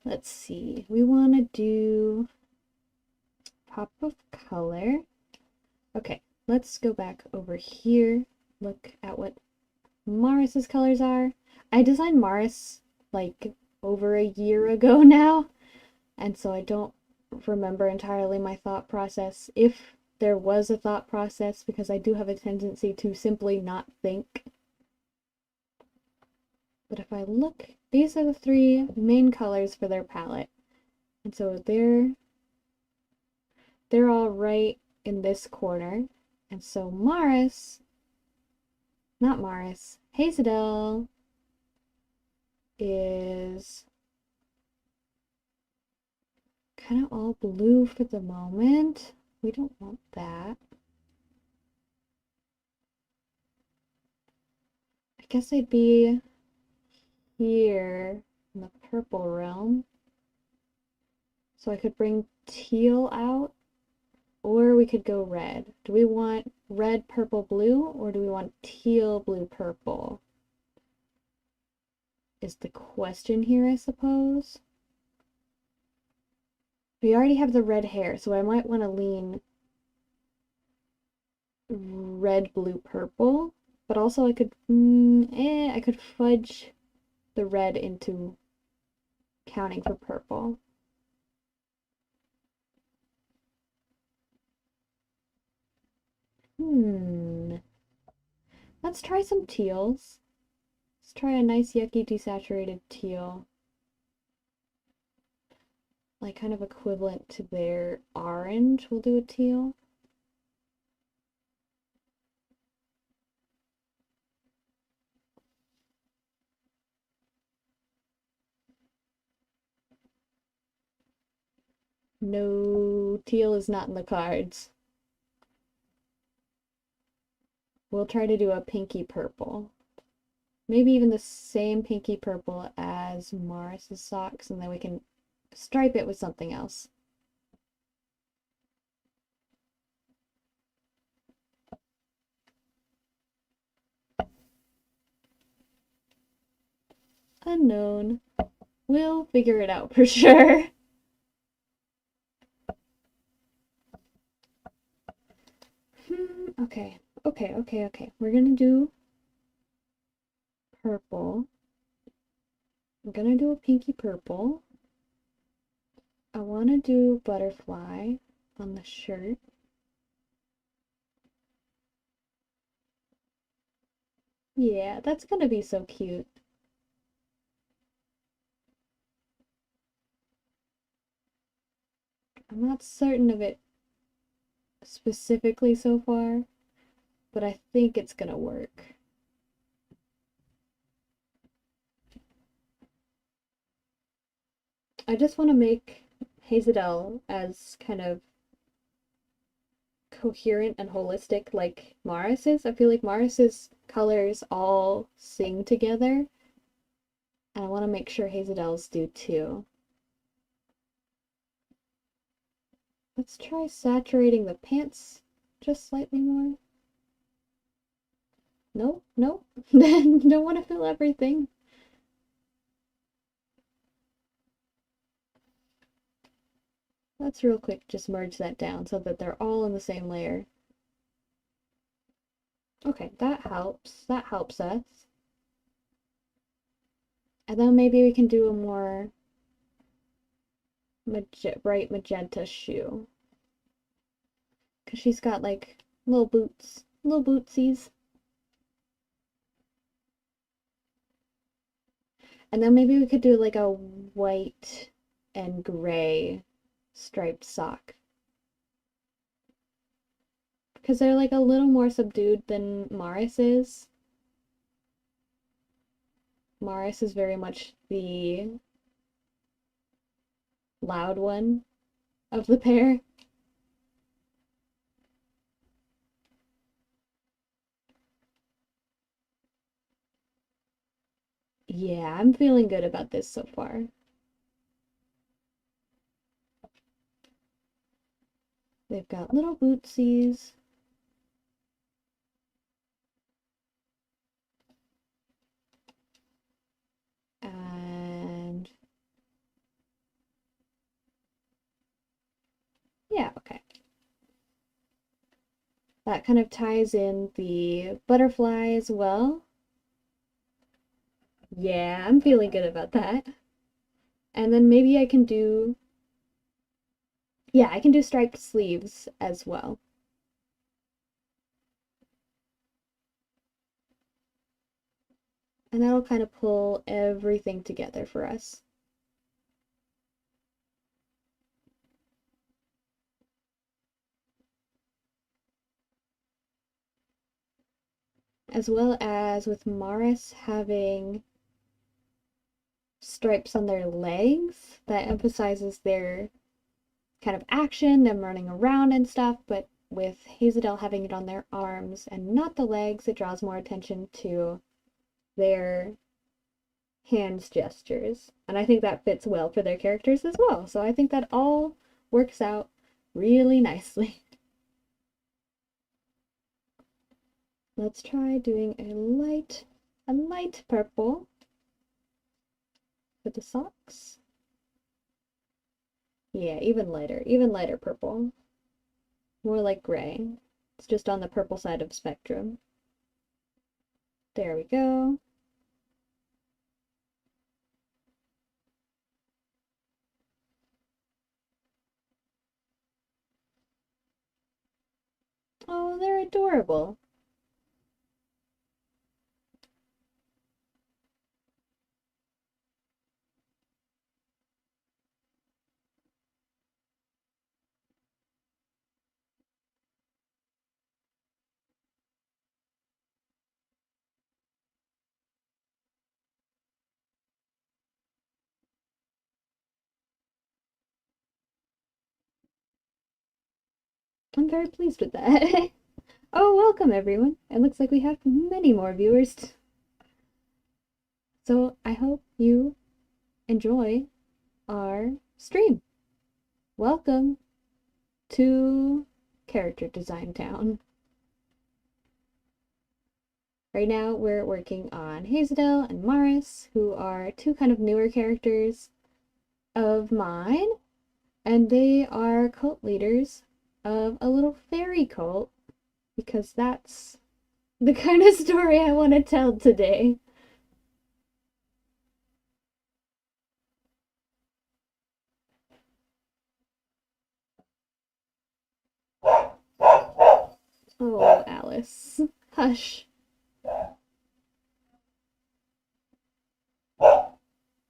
Let's see, we want to do pop of color. Okay, let's go back over here, look at what Morris's colors are. I designed Morris like over a year ago now, and so I don't remember entirely my thought process, if there was a thought process, because I do have a tendency to simply not think. But if I look, these are the three main colors for their palette. And so they're all right in this corner. And so Hazeldell is kind of all blue for the moment. We don't want that. I guess I'd be here in the purple realm. So I could bring teal out, or we could go red. Do we want red, purple, blue, or do we want teal, blue, purple? Is the question here, I suppose. We already have the red hair, so I might want to lean red, blue, purple. But also I could, I could fudge the red into counting for purple. Let's try some teals. Let's try a nice yucky desaturated teal. Like kind of equivalent to their orange. We'll do a teal. No, teal is not in the cards. We'll try to do a pinky purple. Maybe even the same pinky purple as Morris's socks, and then we can stripe it with something else. Unknown. We'll figure it out for sure. Okay. We're gonna do purple. I'm gonna do a pinky purple. I want to do butterfly on the shirt. Yeah, that's gonna be so cute. I'm not certain of it specifically so far, but I think it's gonna work. I just want to make Hazeldell as kind of coherent and holistic like Morris's. I feel like Morris's colors all sing together, and I want to make sure Hazeldell's do too. Let's try saturating the pants just slightly more. Nope. Don't want to fill everything. Let's real quick just merge that down so that they're all in the same layer. Okay, that helps. That helps us. And then maybe we can do a more bright magenta shoe. Because she's got like little boots, little bootsies. And then maybe we could do like a white and gray striped sock. Because they're like a little more subdued than Morris is. Morris is very much the loud one of the pair. Yeah, I'm feeling good about this so far. They've got little bootsies. And yeah, okay. That kind of ties in the butterfly as well. Yeah, I'm feeling good about that. And then maybe I can do, yeah, I can do striped sleeves as well. And that'll kind of pull everything together for us. As well as with Morris having stripes on their legs, that emphasizes their kind of action, them running around and stuff, but with Hazel having it on their arms and not the legs, it draws more attention to their hands gestures. And I think that fits well for their characters as well. So I think that all works out really nicely. Let's try doing a light purple for the socks. Yeah, even lighter purple. More like gray. It's just on the purple side of the spectrum. There we go. Oh, they're adorable. I'm very pleased with that. Oh, welcome everyone. It looks like we have many more viewers. So I hope you enjoy our stream. Welcome to Character Design Town. Right now we're working on Hazel and Morris, who are two kind of newer characters of mine, and they are cult leaders of a little fairy cult, because that's the kind of story I want to tell today. Oh, Alice. Hush.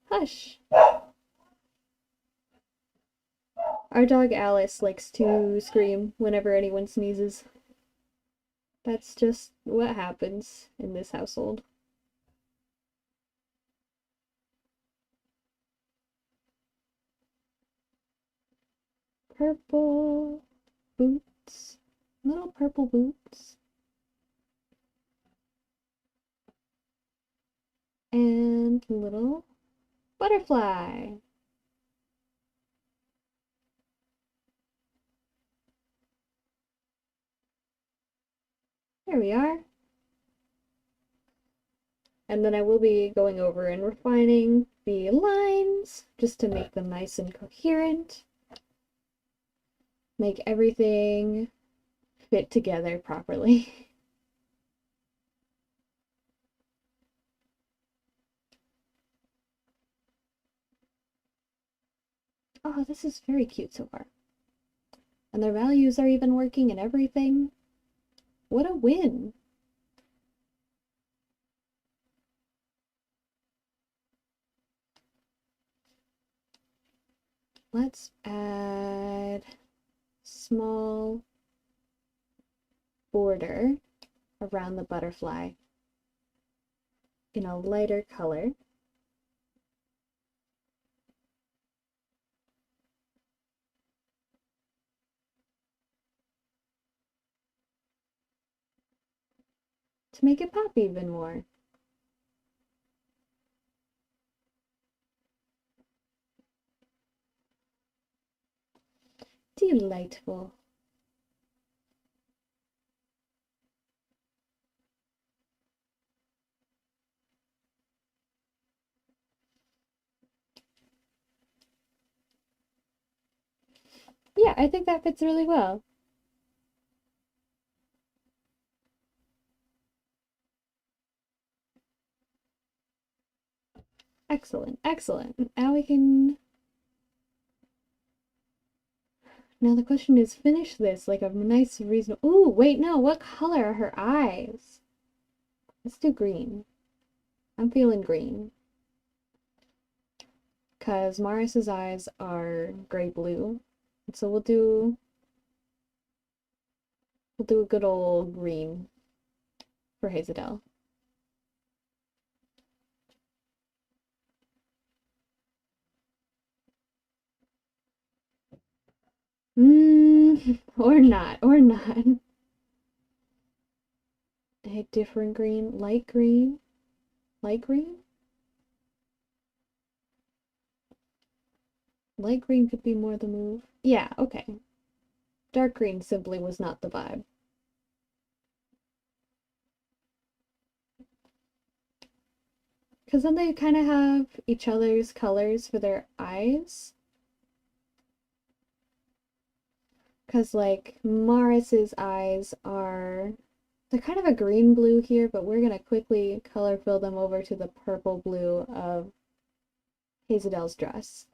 Hush. Our dog Alice likes to scream whenever anyone sneezes. That's just what happens in this household. Purple boots. Little purple boots. And little butterfly. There we are. And then I will be going over and refining the lines just to make them nice and coherent. Make everything fit together properly. Oh, this is very cute so far. And their values are even working and everything. What a win! Let's add small border around the butterfly in a lighter color. To make it pop even more. Delightful. Yeah, I think that fits really well. Excellent, excellent. Now we can... Now the question is, finish this like a nice, reasonable... Ooh, wait, no, what color are her eyes? Let's do green. I'm feeling green. Because Maris's eyes are gray-blue. So we'll do a good old green for Hazel. Or not, or not. A different green, light green, light green? Light green could be more the move. Yeah, okay. Dark green simply was not the vibe. Because then they kind of have each other's colors for their eyes. Because, like, Maris's eyes are... They're kind of a green-blue here, but we're going to quickly color fill them over to the purple-blue of Hazel's dress.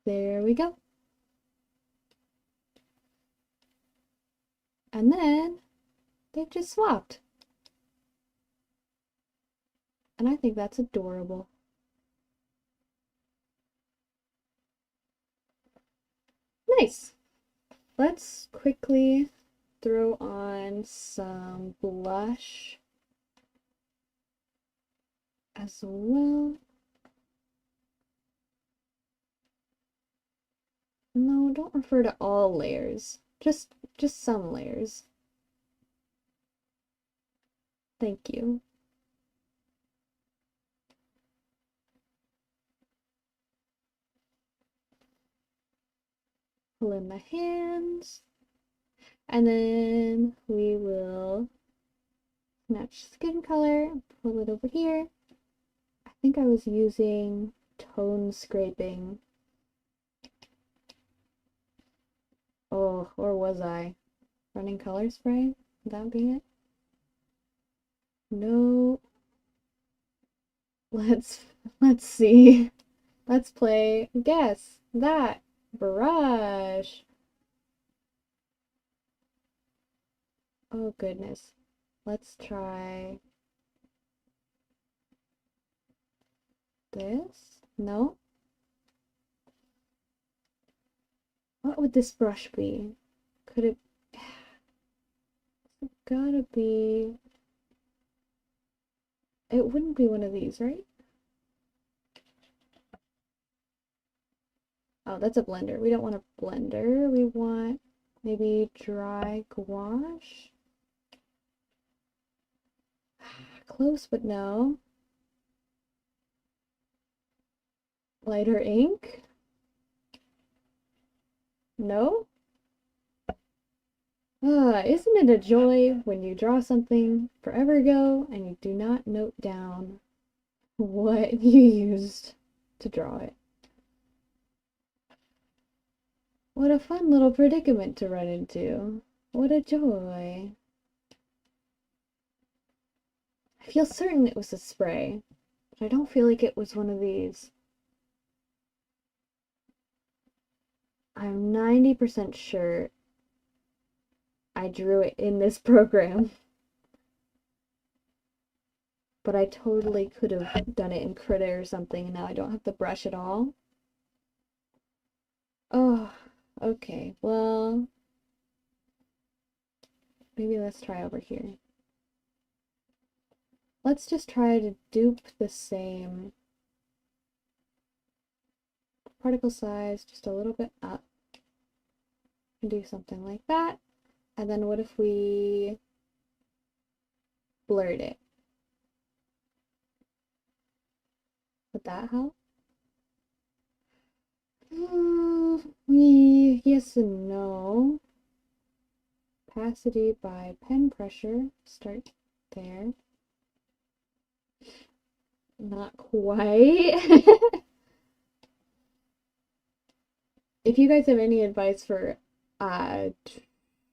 There we go. And then they've just swapped. And I think that's adorable. Nice. Let's quickly throw on some blush as well. No, don't refer to all layers. Just some layers. Thank you. Pull in the hands. And then we will match skin color, pull it over here. I think I was using tone scraping. Oh, or was I? Running color spray? Would that be it? No. Let's see. Let's play guess that brush. Oh goodness. Let's try this. No. What would this brush be? Could it... It's gotta be... It wouldn't be one of these, right? Oh, that's a blender. We don't want a blender. We want maybe dry gouache. Close, but no. Lighter ink? No? Isn't it a joy when you draw something forever ago and you do not note down what you used to draw it? What a fun little predicament to run into. What a joy. I feel certain it was a spray, but I don't feel like it was one of these. I'm 90% sure I drew it in this program. But I totally could have done it in Critter or something, and now I don't have the brush at all. Oh, okay, well, maybe let's try over here. Let's just try to dupe the same particle size just a little bit up and do something like that. And then what if we blurred it. Would that help? Yes and no. Opacity by pen pressure. Start there. Not quite. If you guys have any advice for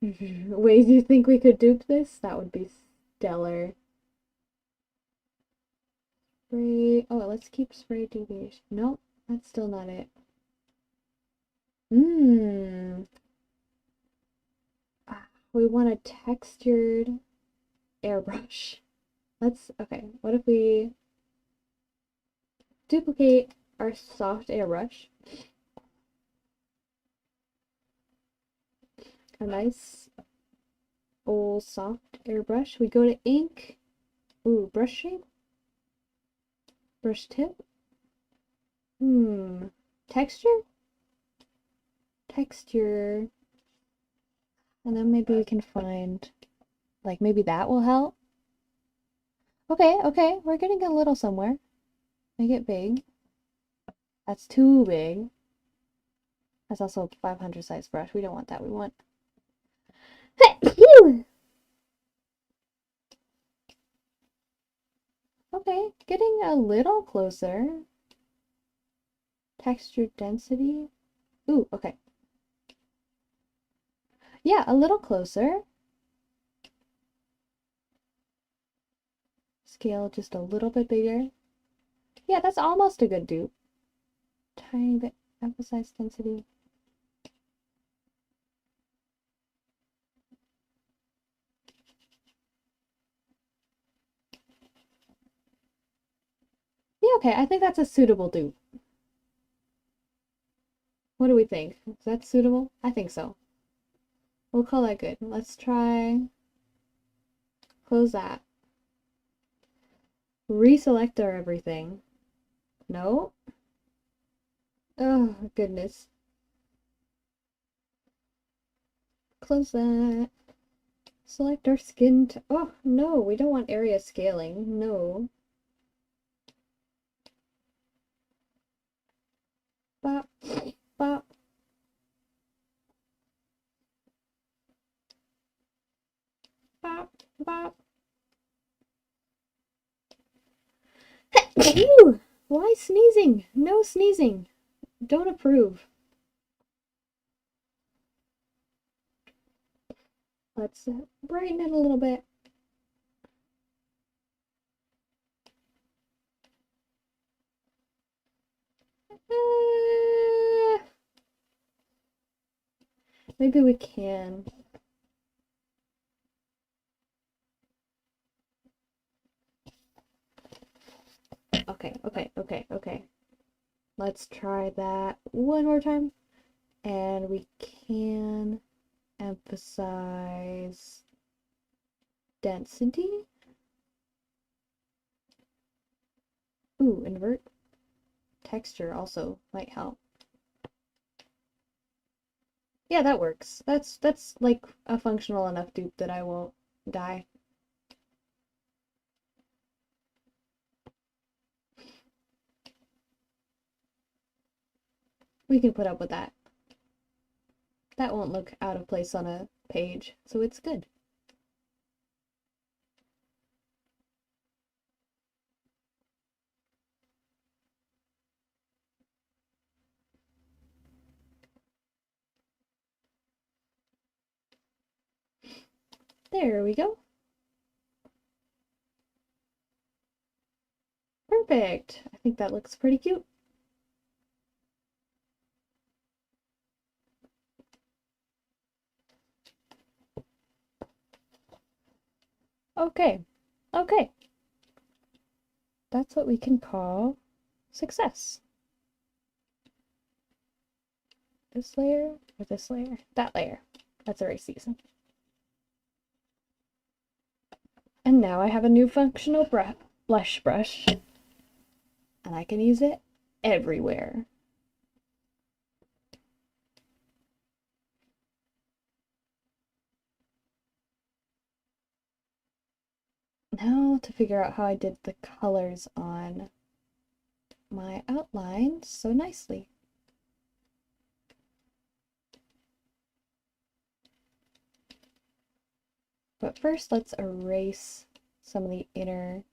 ways you think we could dupe this, that would be stellar. Spray. Oh, let's keep spray deviation. Nope, that's still not it. We want a textured airbrush. Okay, what if we duplicate our soft airbrush? A nice old soft airbrush. We go to ink. Ooh, brush shape. Brush tip. Texture. Texture. And then maybe we can find, like, maybe that will help. Okay, we're getting a little somewhere. Make it big. That's too big. That's also a 500 size brush. We don't want that. We want... Okay, getting a little closer. Texture density. Ooh, okay. Yeah, a little closer. Scale just a little bit bigger. Yeah, that's almost a good dupe. Tiny bit, emphasize density. Yeah, okay, I think that's a suitable dupe. What do we think? Is that suitable? I think so. We'll call that good. Let's try... Close that. Reselect our everything. No? Oh, goodness. Close that. Select our skin. Oh, no, we don't want area scaling. No. Bop, bop. Bop, bop. Ew! Why sneezing? No sneezing. Don't approve. Let's brighten it a little bit. Maybe we can. Okay. Let's try that one more time. And we can emphasize density. Ooh, invert. Texture also might help. Yeah, that works. That's like a functional enough dupe that I won't die. We can put up with that. That won't look out of place on a page, so it's good. There we go. Perfect. I think that looks pretty cute. Okay. That's what we can call success. This layer or this layer? That layer. That's a race season. And now I have a new functional blush brush. And I can use it everywhere. Now to figure out how I did the colors on my outline so nicely. But first, let's erase some of the inner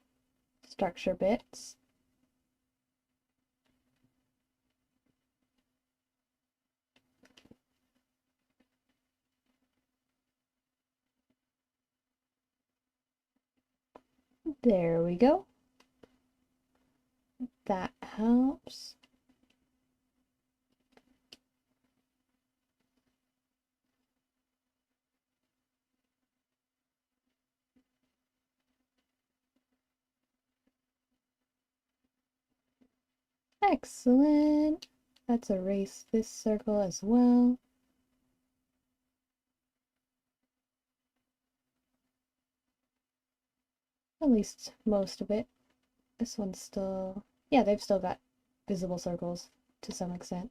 structure bits. There we go. That helps. Excellent. Let's erase this circle as well. At least most of it. This one's still... yeah, they've still got visible circles to some extent.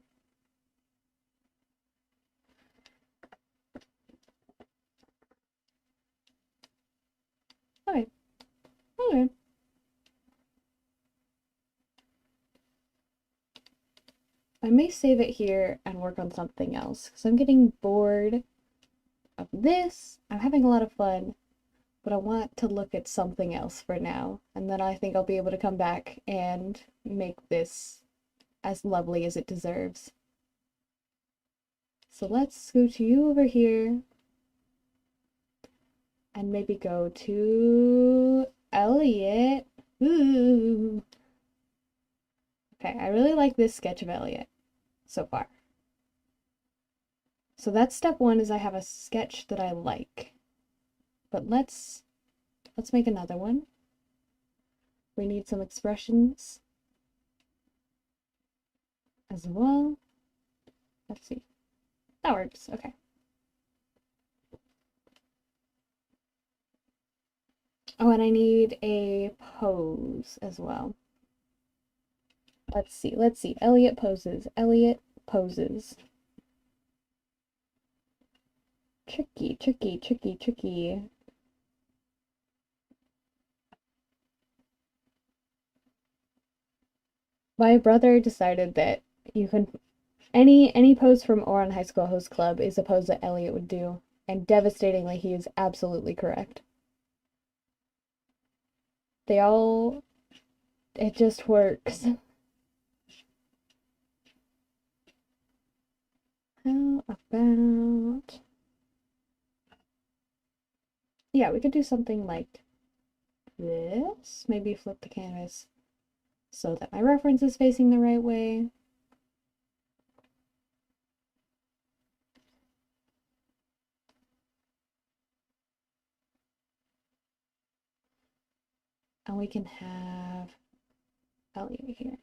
Okay. Okay. I may save it here and work on something else, because I'm getting bored of this. I'm having a lot of fun, but I want to look at something else for now, and then I think I'll be able to come back and make this as lovely as it deserves. So let's scoot you over here and maybe go to Elliott. Ooh. Okay, I really like this sketch of Elliott so far. So that's step one, is I have a sketch that I like. But let's make another one. We need some expressions as well. Let's see. That works. Okay. Oh, and I need a pose as well. Let's see. Let's see. Elliott poses. Elliott poses. Tricky, tricky, tricky, tricky. My brother decided that you can any pose from Oran High School Host Club is a pose that Elliott would do, and devastatingly he is absolutely correct. It just works. How about, yeah, we could do something like this. Maybe flip the canvas so that my reference is facing the right way. And we can have Elliott here.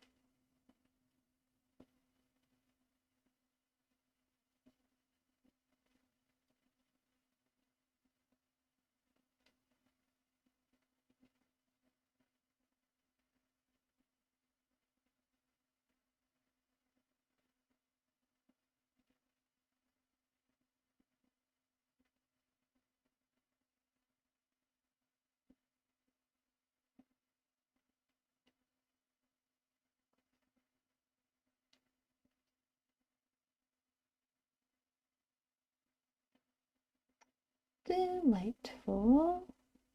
Delightful.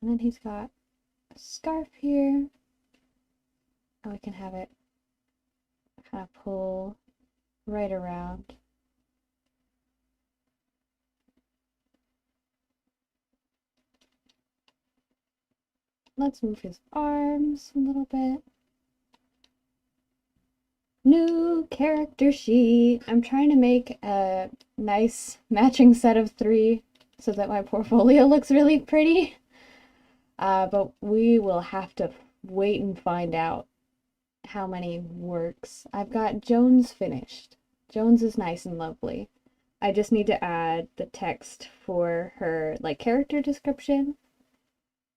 And then he's got a scarf here. And we can have it kind of pull right around. Let's move his arms a little bit. New character sheet. I'm trying to make a nice matching set of 3 so that my portfolio looks really pretty. But we will have to wait and find out how many works. I've got Jones finished. Jones is nice and lovely. I just need to add the text for her like character description,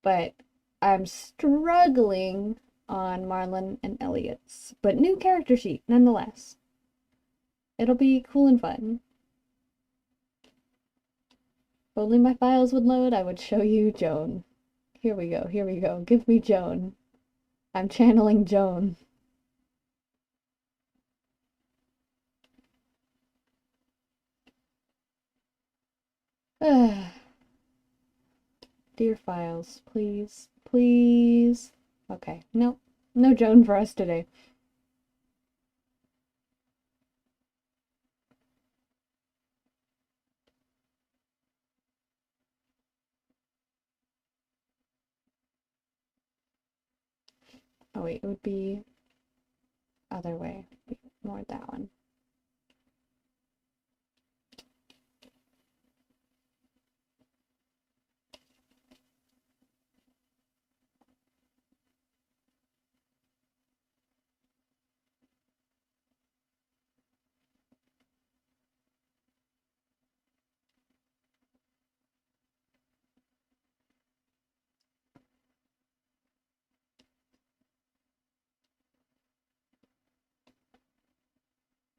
but I'm struggling on Marlon and Elliott's, but new character sheet nonetheless. It'll be cool and fun. If only my files would load, I would show you Joan. Here we go, here we go. Give me Joan. I'm channeling Joan. Dear files, please, please. Okay, nope. No Joan for us today. Oh wait, it would be other way. More that one.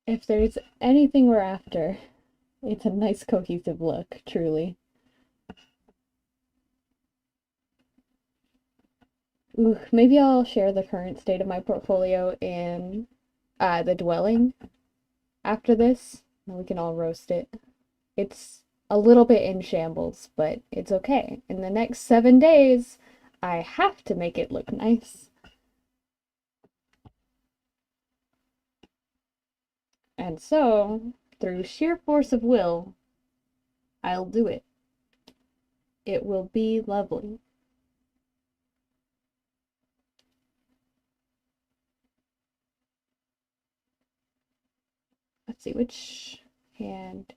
If there's anything we're after, it's a nice cohesive look, truly. Ooh, maybe I'll share the current state of my portfolio in the dwelling after this, and we can all roast it. It's a little bit in shambles, but it's okay. In the next 7 days, I have to make it look nice. And so, through sheer force of will, I'll do it. It will be lovely. Let's see, which hand?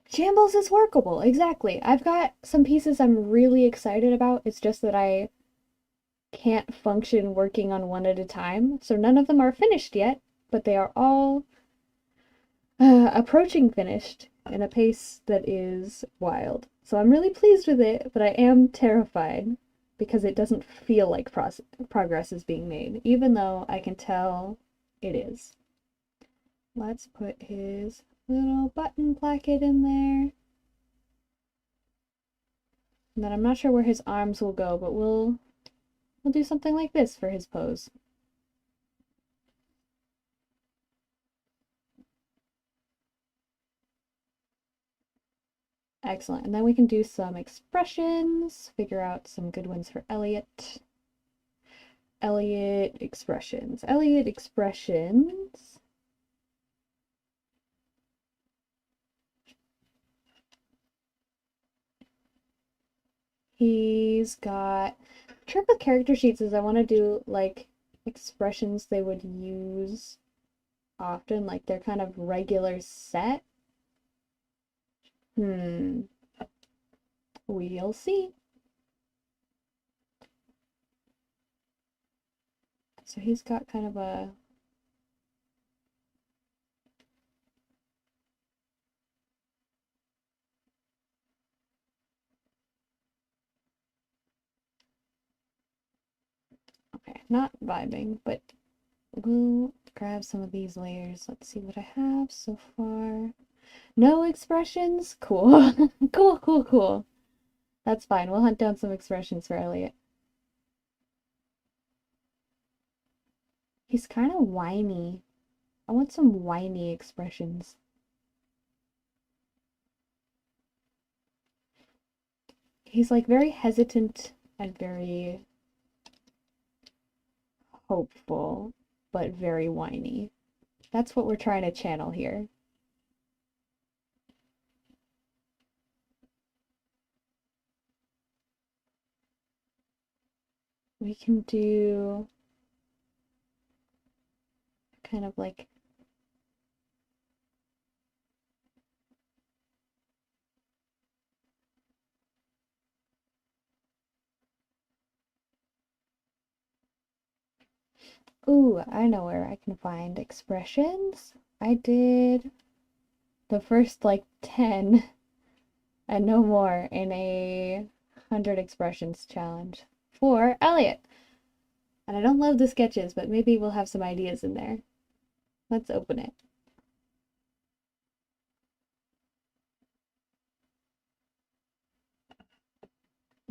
Shambles is workable, exactly. I've got some pieces I'm really excited about. It's just that I can't function working on one at a time. So none of them are finished yet, but they are all approaching finished in a pace that is wild. So I'm really pleased with it, but I am terrified because it doesn't feel like progress is being made, even though I can tell it is. Let's put his little button placket in there. And then I'm not sure where his arms will go, but we'll do something like this for his pose. Excellent. And then we can do some expressions, figure out some good ones for Elliott. Elliott expressions. Elliott expressions. He's got trick with character sheets is I want to do like expressions they would use often, like they're kind of regular set. We'll see. So he's got kind of a okay, not vibing, but we'll grab some of these layers. Let's see what I have so far. No expressions? Cool. Cool, cool, cool. That's fine. We'll hunt down some expressions for Elliott. He's kind of whiny. I want some whiny expressions. He's like very hesitant and very hopeful, but very whiny. That's what we're trying to channel here. We can do kind of like ooh, I know where I can find expressions. I did the first like 10 and no more in a 100 expressions challenge for Elliott. And I don't love the sketches, but maybe we'll have some ideas in there. Let's open it.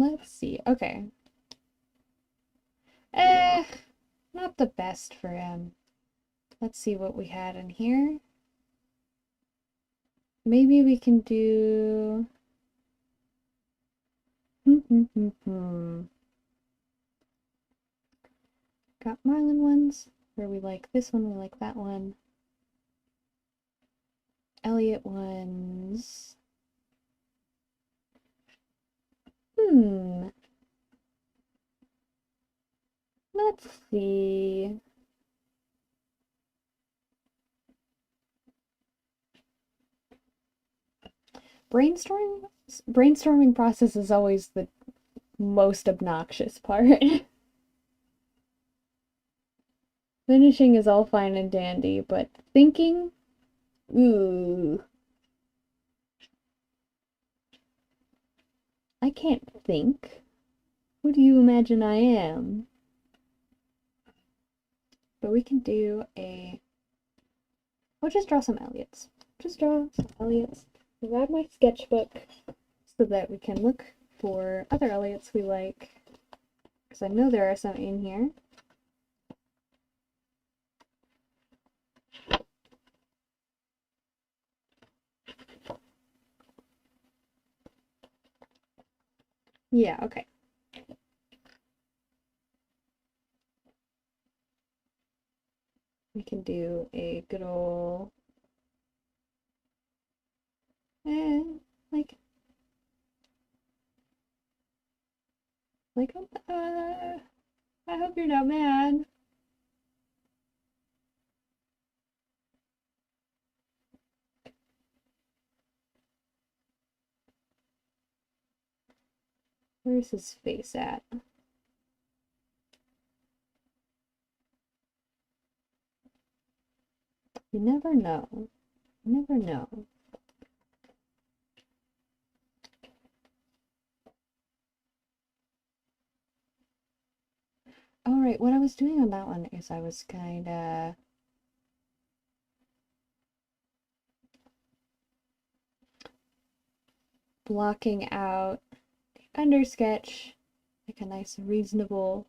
Let's see. Okay. Eh, not the best for him. Let's see what we had in here. Maybe we can do... Got Marlin ones, where we like this one, we like that one. Elliott ones. Let's see. Brainstorming process is always the most obnoxious part. Finishing is all fine and dandy, but thinking? Ooh. I can't think. Who do you imagine I am? But we can do a... We'll just draw some Elliots. Just draw some Elliots. Grab my sketchbook so that we can look for other Elliots we like. Because I know there are some in here. Yeah, okay. We can do a good ol' like I hope you're not mad. Where's his face at? You never know. You never know. Alright, what I was doing on that one is I was kinda blocking out the undersketch, like a nice reasonable...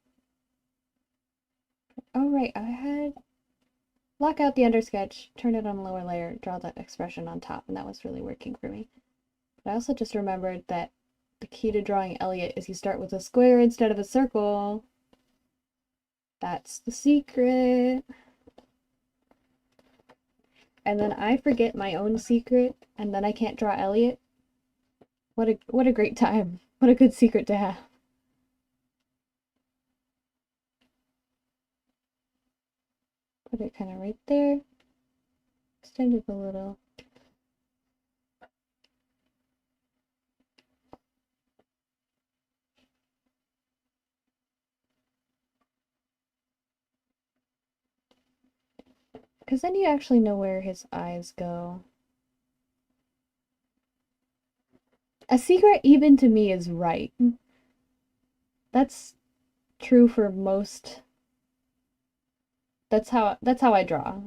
Oh right, I had... Block out the undersketch, turn it on a lower layer, draw that expression on top, and that was really working for me. But I also just remembered that the key to drawing Elliott is you start with a square instead of a circle. That's the secret. And then I forget my own secret, and then I can't draw Elliott. What a great time. What a good secret to have. Put it kind of right there. Extend it a little. Because then you actually know where his eyes go. A secret even to me is right. That's true for most. That's how I draw.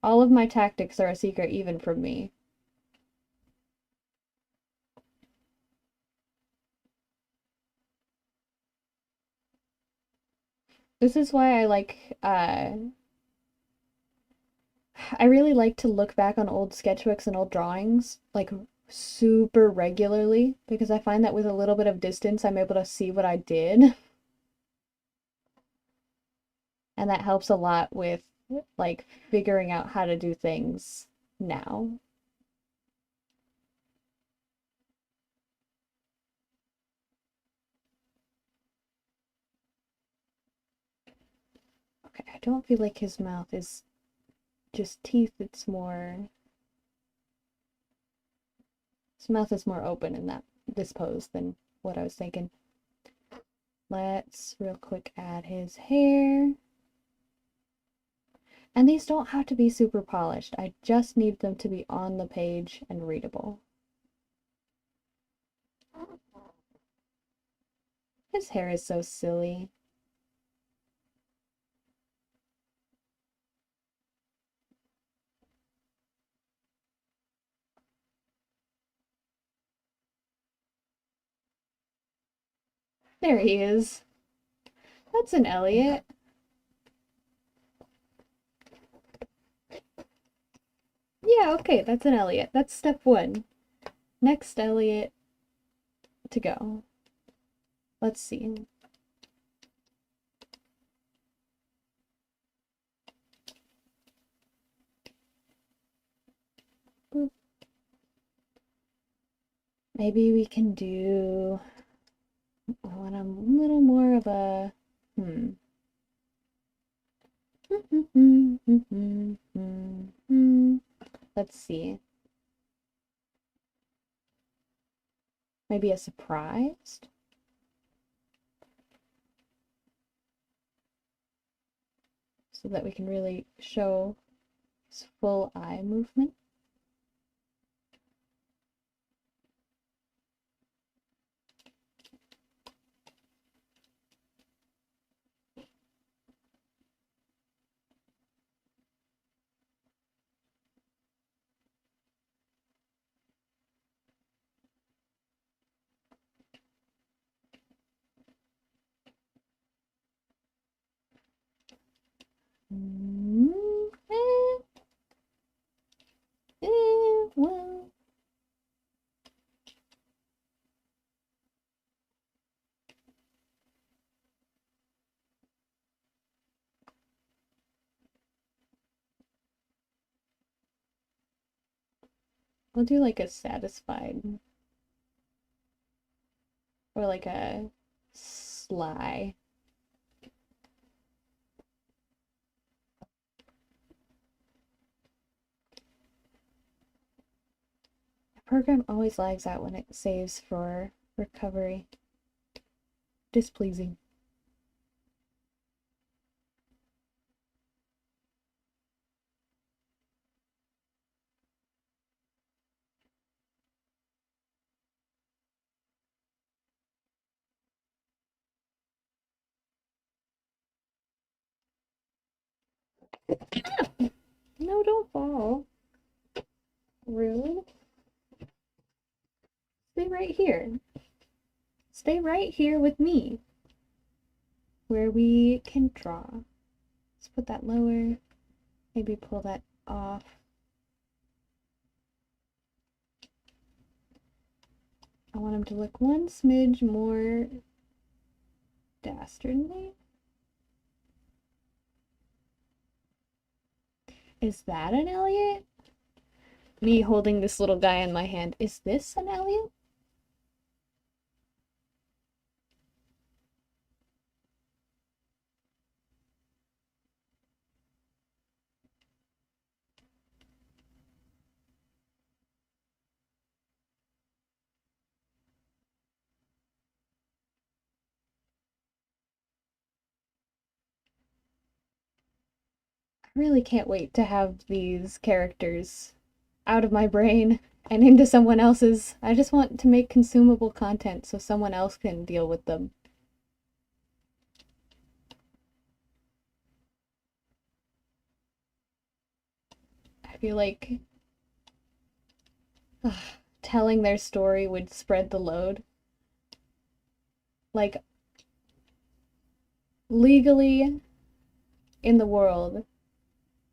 All of my tactics are a secret even from me. This is why I like I really like to look back on old sketchbooks and old drawings, like super regularly, because I find that with a little bit of distance, I'm able to see what I did. And that helps a lot with, like, figuring out how to do things now. Okay, I don't feel like his mouth is just teeth, it's more... His mouth is more open in this pose than what I was thinking. Let's real quick add his hair. And these don't have to be super polished. I just need them to be on the page and readable. His hair is so silly. There he is. That's an Elliott. Yeah, okay, that's an Elliott. That's step 1. Next Elliott to go. Let's see. Boop. Maybe we can do one a little more of a Let's see. Maybe a surprise? So that we can really show his full eye movement. Well. We'll do like a satisfied or like a sly. The program always lags out when it saves for recovery. Displeasing. No, don't fall. Rude. Stay right here. Stay right here with me. Where we can draw. Let's put that lower. Maybe pull that off. I want him to look one smidge more dastardly. Is that an Elliott? Me holding this little guy in my hand. Is this an Elliott? I really can't wait to have these characters out of my brain and into someone else's. I just want to make consumable content so someone else can deal with them. I feel like telling their story would spread the load. Like, legally, in the world,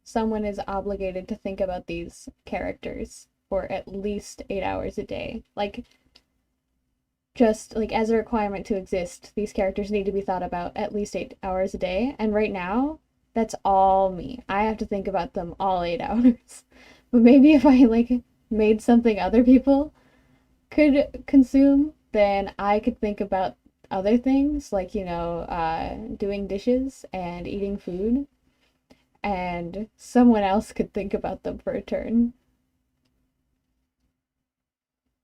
someone is obligated to think about these characters for at least 8 hours a day. Like, just like as a requirement to exist, these characters need to be thought about at least 8 hours a day. And right now, that's all me. I have to think about them all 8 hours. But maybe if I like made something other people could consume, then I could think about other things like, you know, doing dishes and eating food, and someone else could think about them for a turn.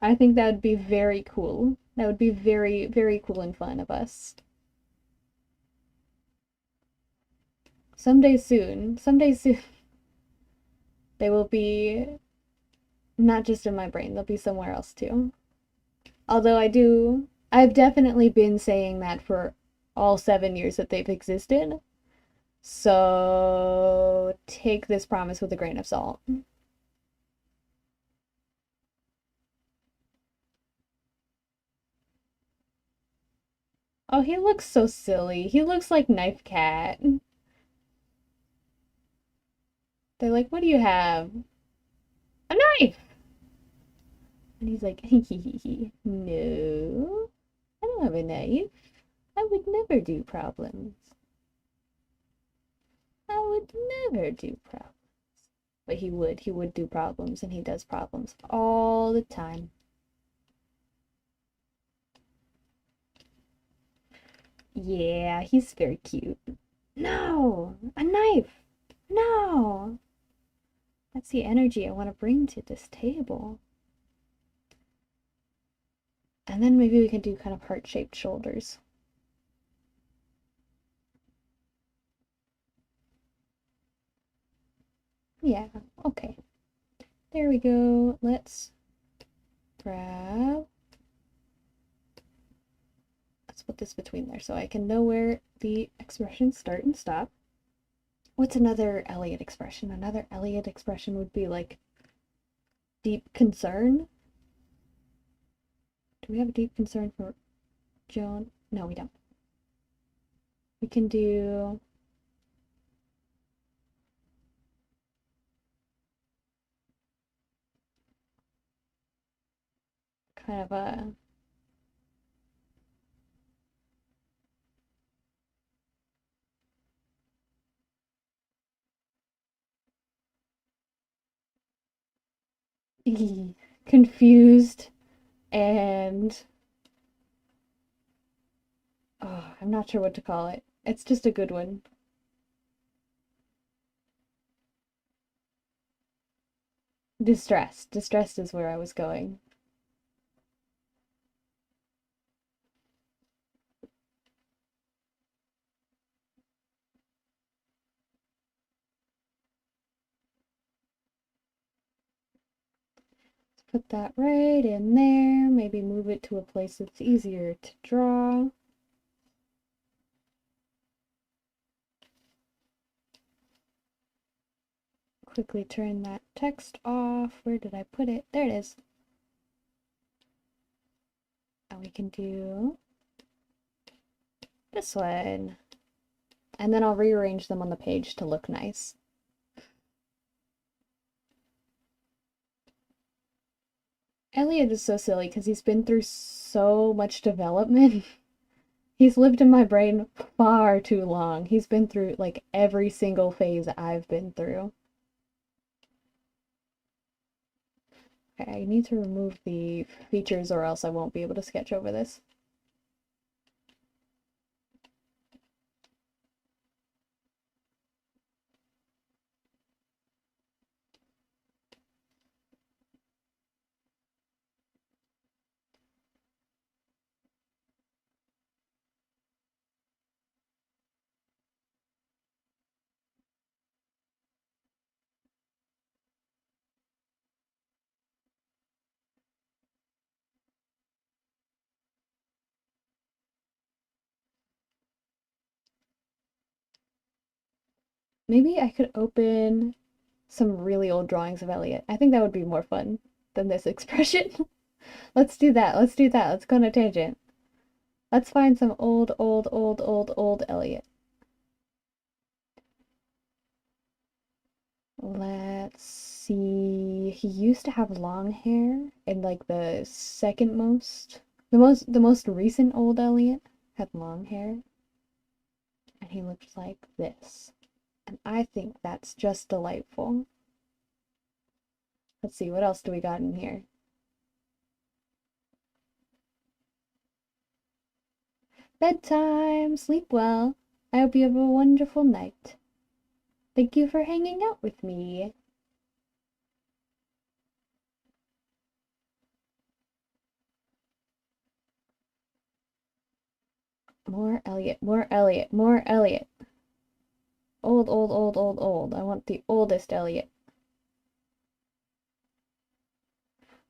I think that would be very cool. That would be very, very cool and fun of us. Someday soon, they will be not just in my brain, they'll be somewhere else too. Although I've definitely been saying that for all 7 years that they've existed. So take this promise with a grain of salt. Oh, he looks so silly. He looks like Knife Cat. They're like, what do you have? A knife! And he's like, no, I don't have a knife. I would never do problems. I would never do problems. But he would do problems, and he does problems all the time. Yeah, he's very cute. No! A knife! No! That's the energy I want to bring to this table. And then maybe we can do kind of heart-shaped shoulders. Yeah, okay. There we go. Let's grab... Let's put this between there so I can know where the expressions start and stop. What's another Elliott expression? Another Elliott expression would be like deep concern. Do we have a deep concern for Joan? No, we don't. We can do kind of a confused and oh, I'm not sure what to call it. It's just a good one. Distressed. Distressed is where I was going. Let's put that right in there. Maybe move it to a place that's easier to draw. Quickly turn that text off. Where did I put it? There it is. And we can do this one. And then I'll rearrange them on the page to look nice. Elliott is so silly because he's been through so much development. He's lived in my brain far too long. He's been through like every single phase I've been through. Okay, I need to remove the features or else I won't be able to sketch over this. Maybe I could open some really old drawings of Elliott. I think that would be more fun than this expression. Let's do that. Let's do that. Let's go on a tangent. Let's find some old Elliott. Let's see. He used to have long hair, and like the most recent old Elliott had long hair, and he looked like this. And I think that's just delightful. Let's see, what else do we got in here? Bedtime! Sleep well. I hope you have a wonderful night. Thank you for hanging out with me. More Elliott, more Elliott, more Elliott. Old. I want the oldest Elliott.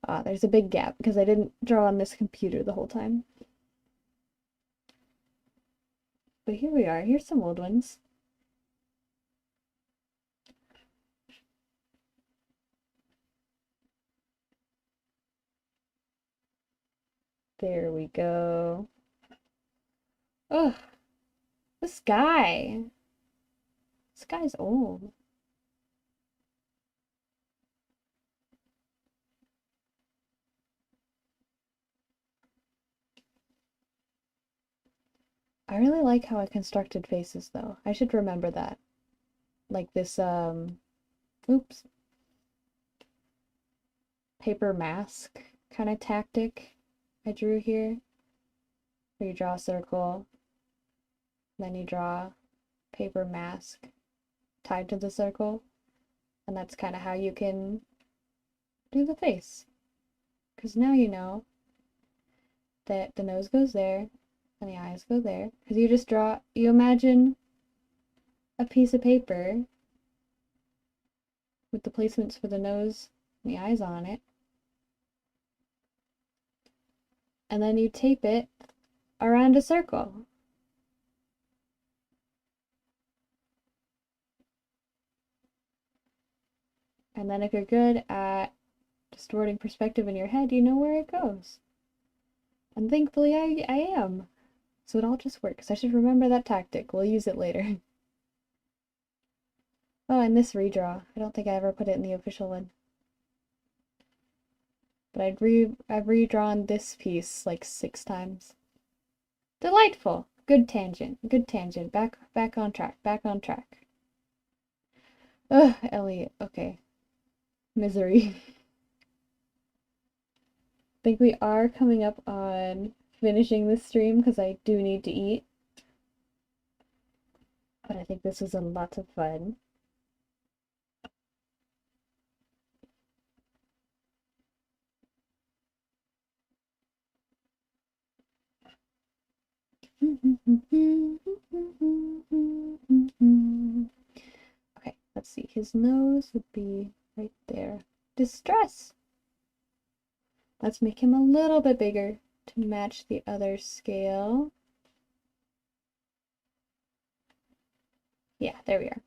Ah, there's a big gap because I didn't draw on this computer the whole time. But here we are. Here's some old ones. There we go. Ugh, this guy. This guy's old. I really like how I constructed faces though. I should remember that. Like this, oops, paper mask kind of tactic I drew here. Where you draw a circle, then you draw paper mask tied to the circle, and that's kind of how you can do the face. Because now you know that the nose goes there, and the eyes go there. Because you just draw, you imagine a piece of paper with the placements for the nose and the eyes on it, and then you tape it around a circle. And then if you're good at distorting perspective in your head, you know where it goes. And thankfully I am. So it all just works. I should remember that tactic. We'll use it later. Oh, and this redraw. I don't think I ever put it in the official one. But I've redrawn this piece like 6 times. Delightful. Good tangent. Good tangent. Back on track. Back on track. Ugh, Elliott. Okay. Misery. I think we are coming up on finishing this stream because I do need to eat. But I think this was a lot of fun. Okay, let's see. His nose would be right there. Distress! Let's make him a little bit bigger to match the other scale. Yeah, there we are.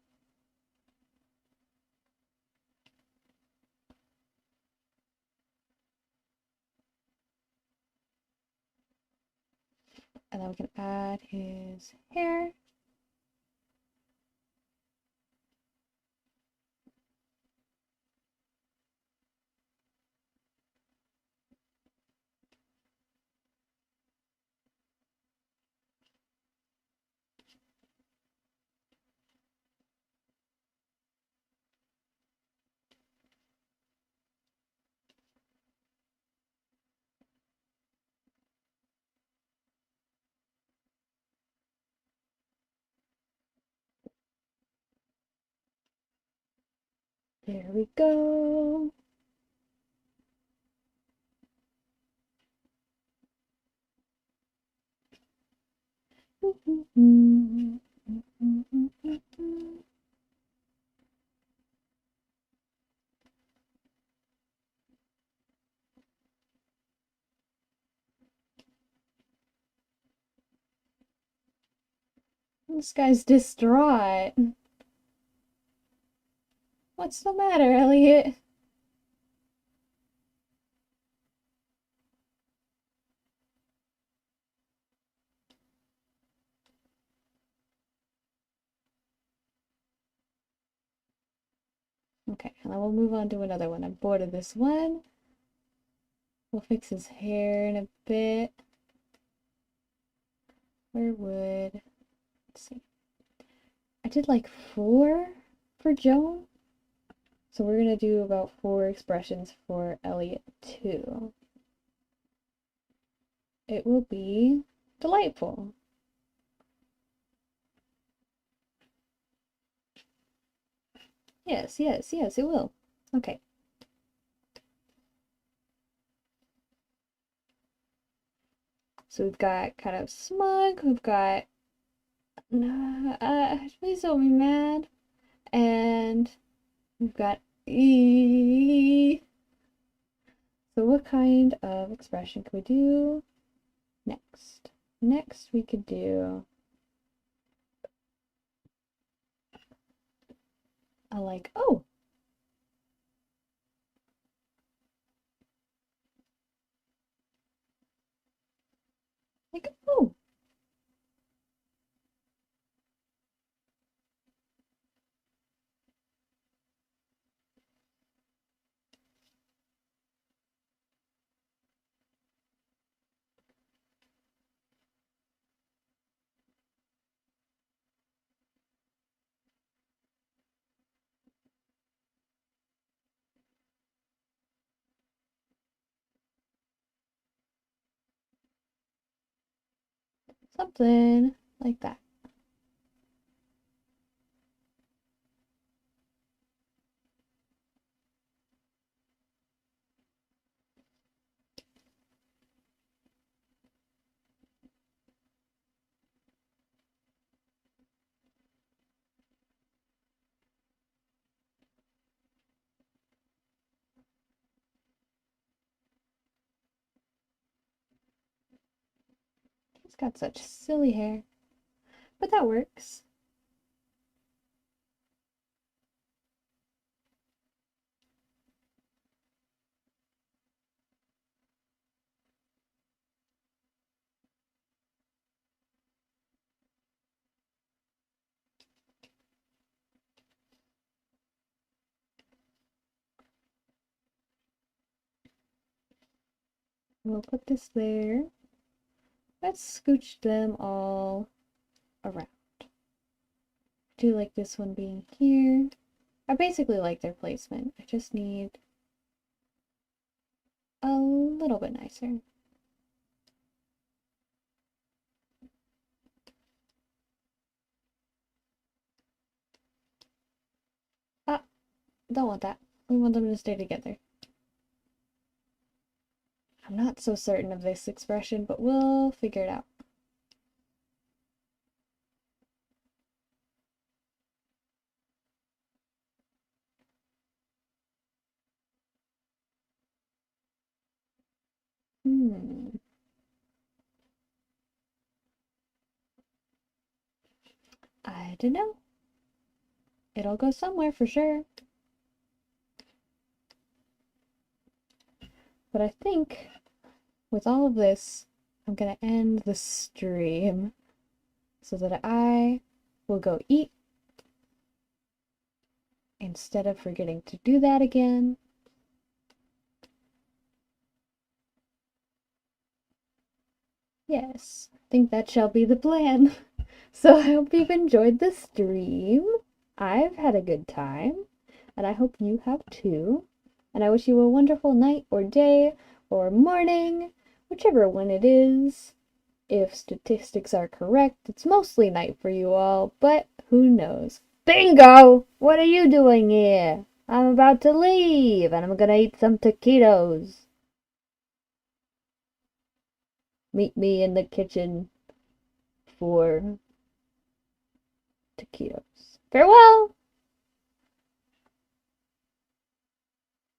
And then we can add his hair. There we go. This guy's distraught. What's the matter, Elliott? Okay, and then we'll move on to another one. I'm bored of this one. We'll fix his hair in a bit. Where would... Let's see. I did like 4 for Joan. So we're going to do about 4 expressions for Elliott too. It will be delightful. Yes, yes, yes, it will. Okay. So we've got kind of smug, we've got please don't be mad, and we've got e. So what kind of expression can we do next? Next we could do a like, oh. Like, oh. Something like that. He's got such silly hair, but that works. We'll put this there. Let's scooch them all around. I do like this one being here. I basically like their placement. I just need a little bit nicer. Ah, don't want that. We want them to stay together. I'm not so certain of this expression, but we'll figure it out. I don't know. It'll go somewhere for sure. But I think with all of this, I'm gonna end the stream so that I will go eat instead of forgetting to do that again. Yes, I think that shall be the plan. So I hope you've enjoyed the stream. I've had a good time, and I hope you have too. And I wish you a wonderful night or day or morning, whichever one it is. If statistics are correct, it's mostly night for you all, but who knows? Bingo! What are you doing here? I'm about to leave, and I'm gonna eat some taquitos. Meet me in the kitchen for taquitos. Farewell!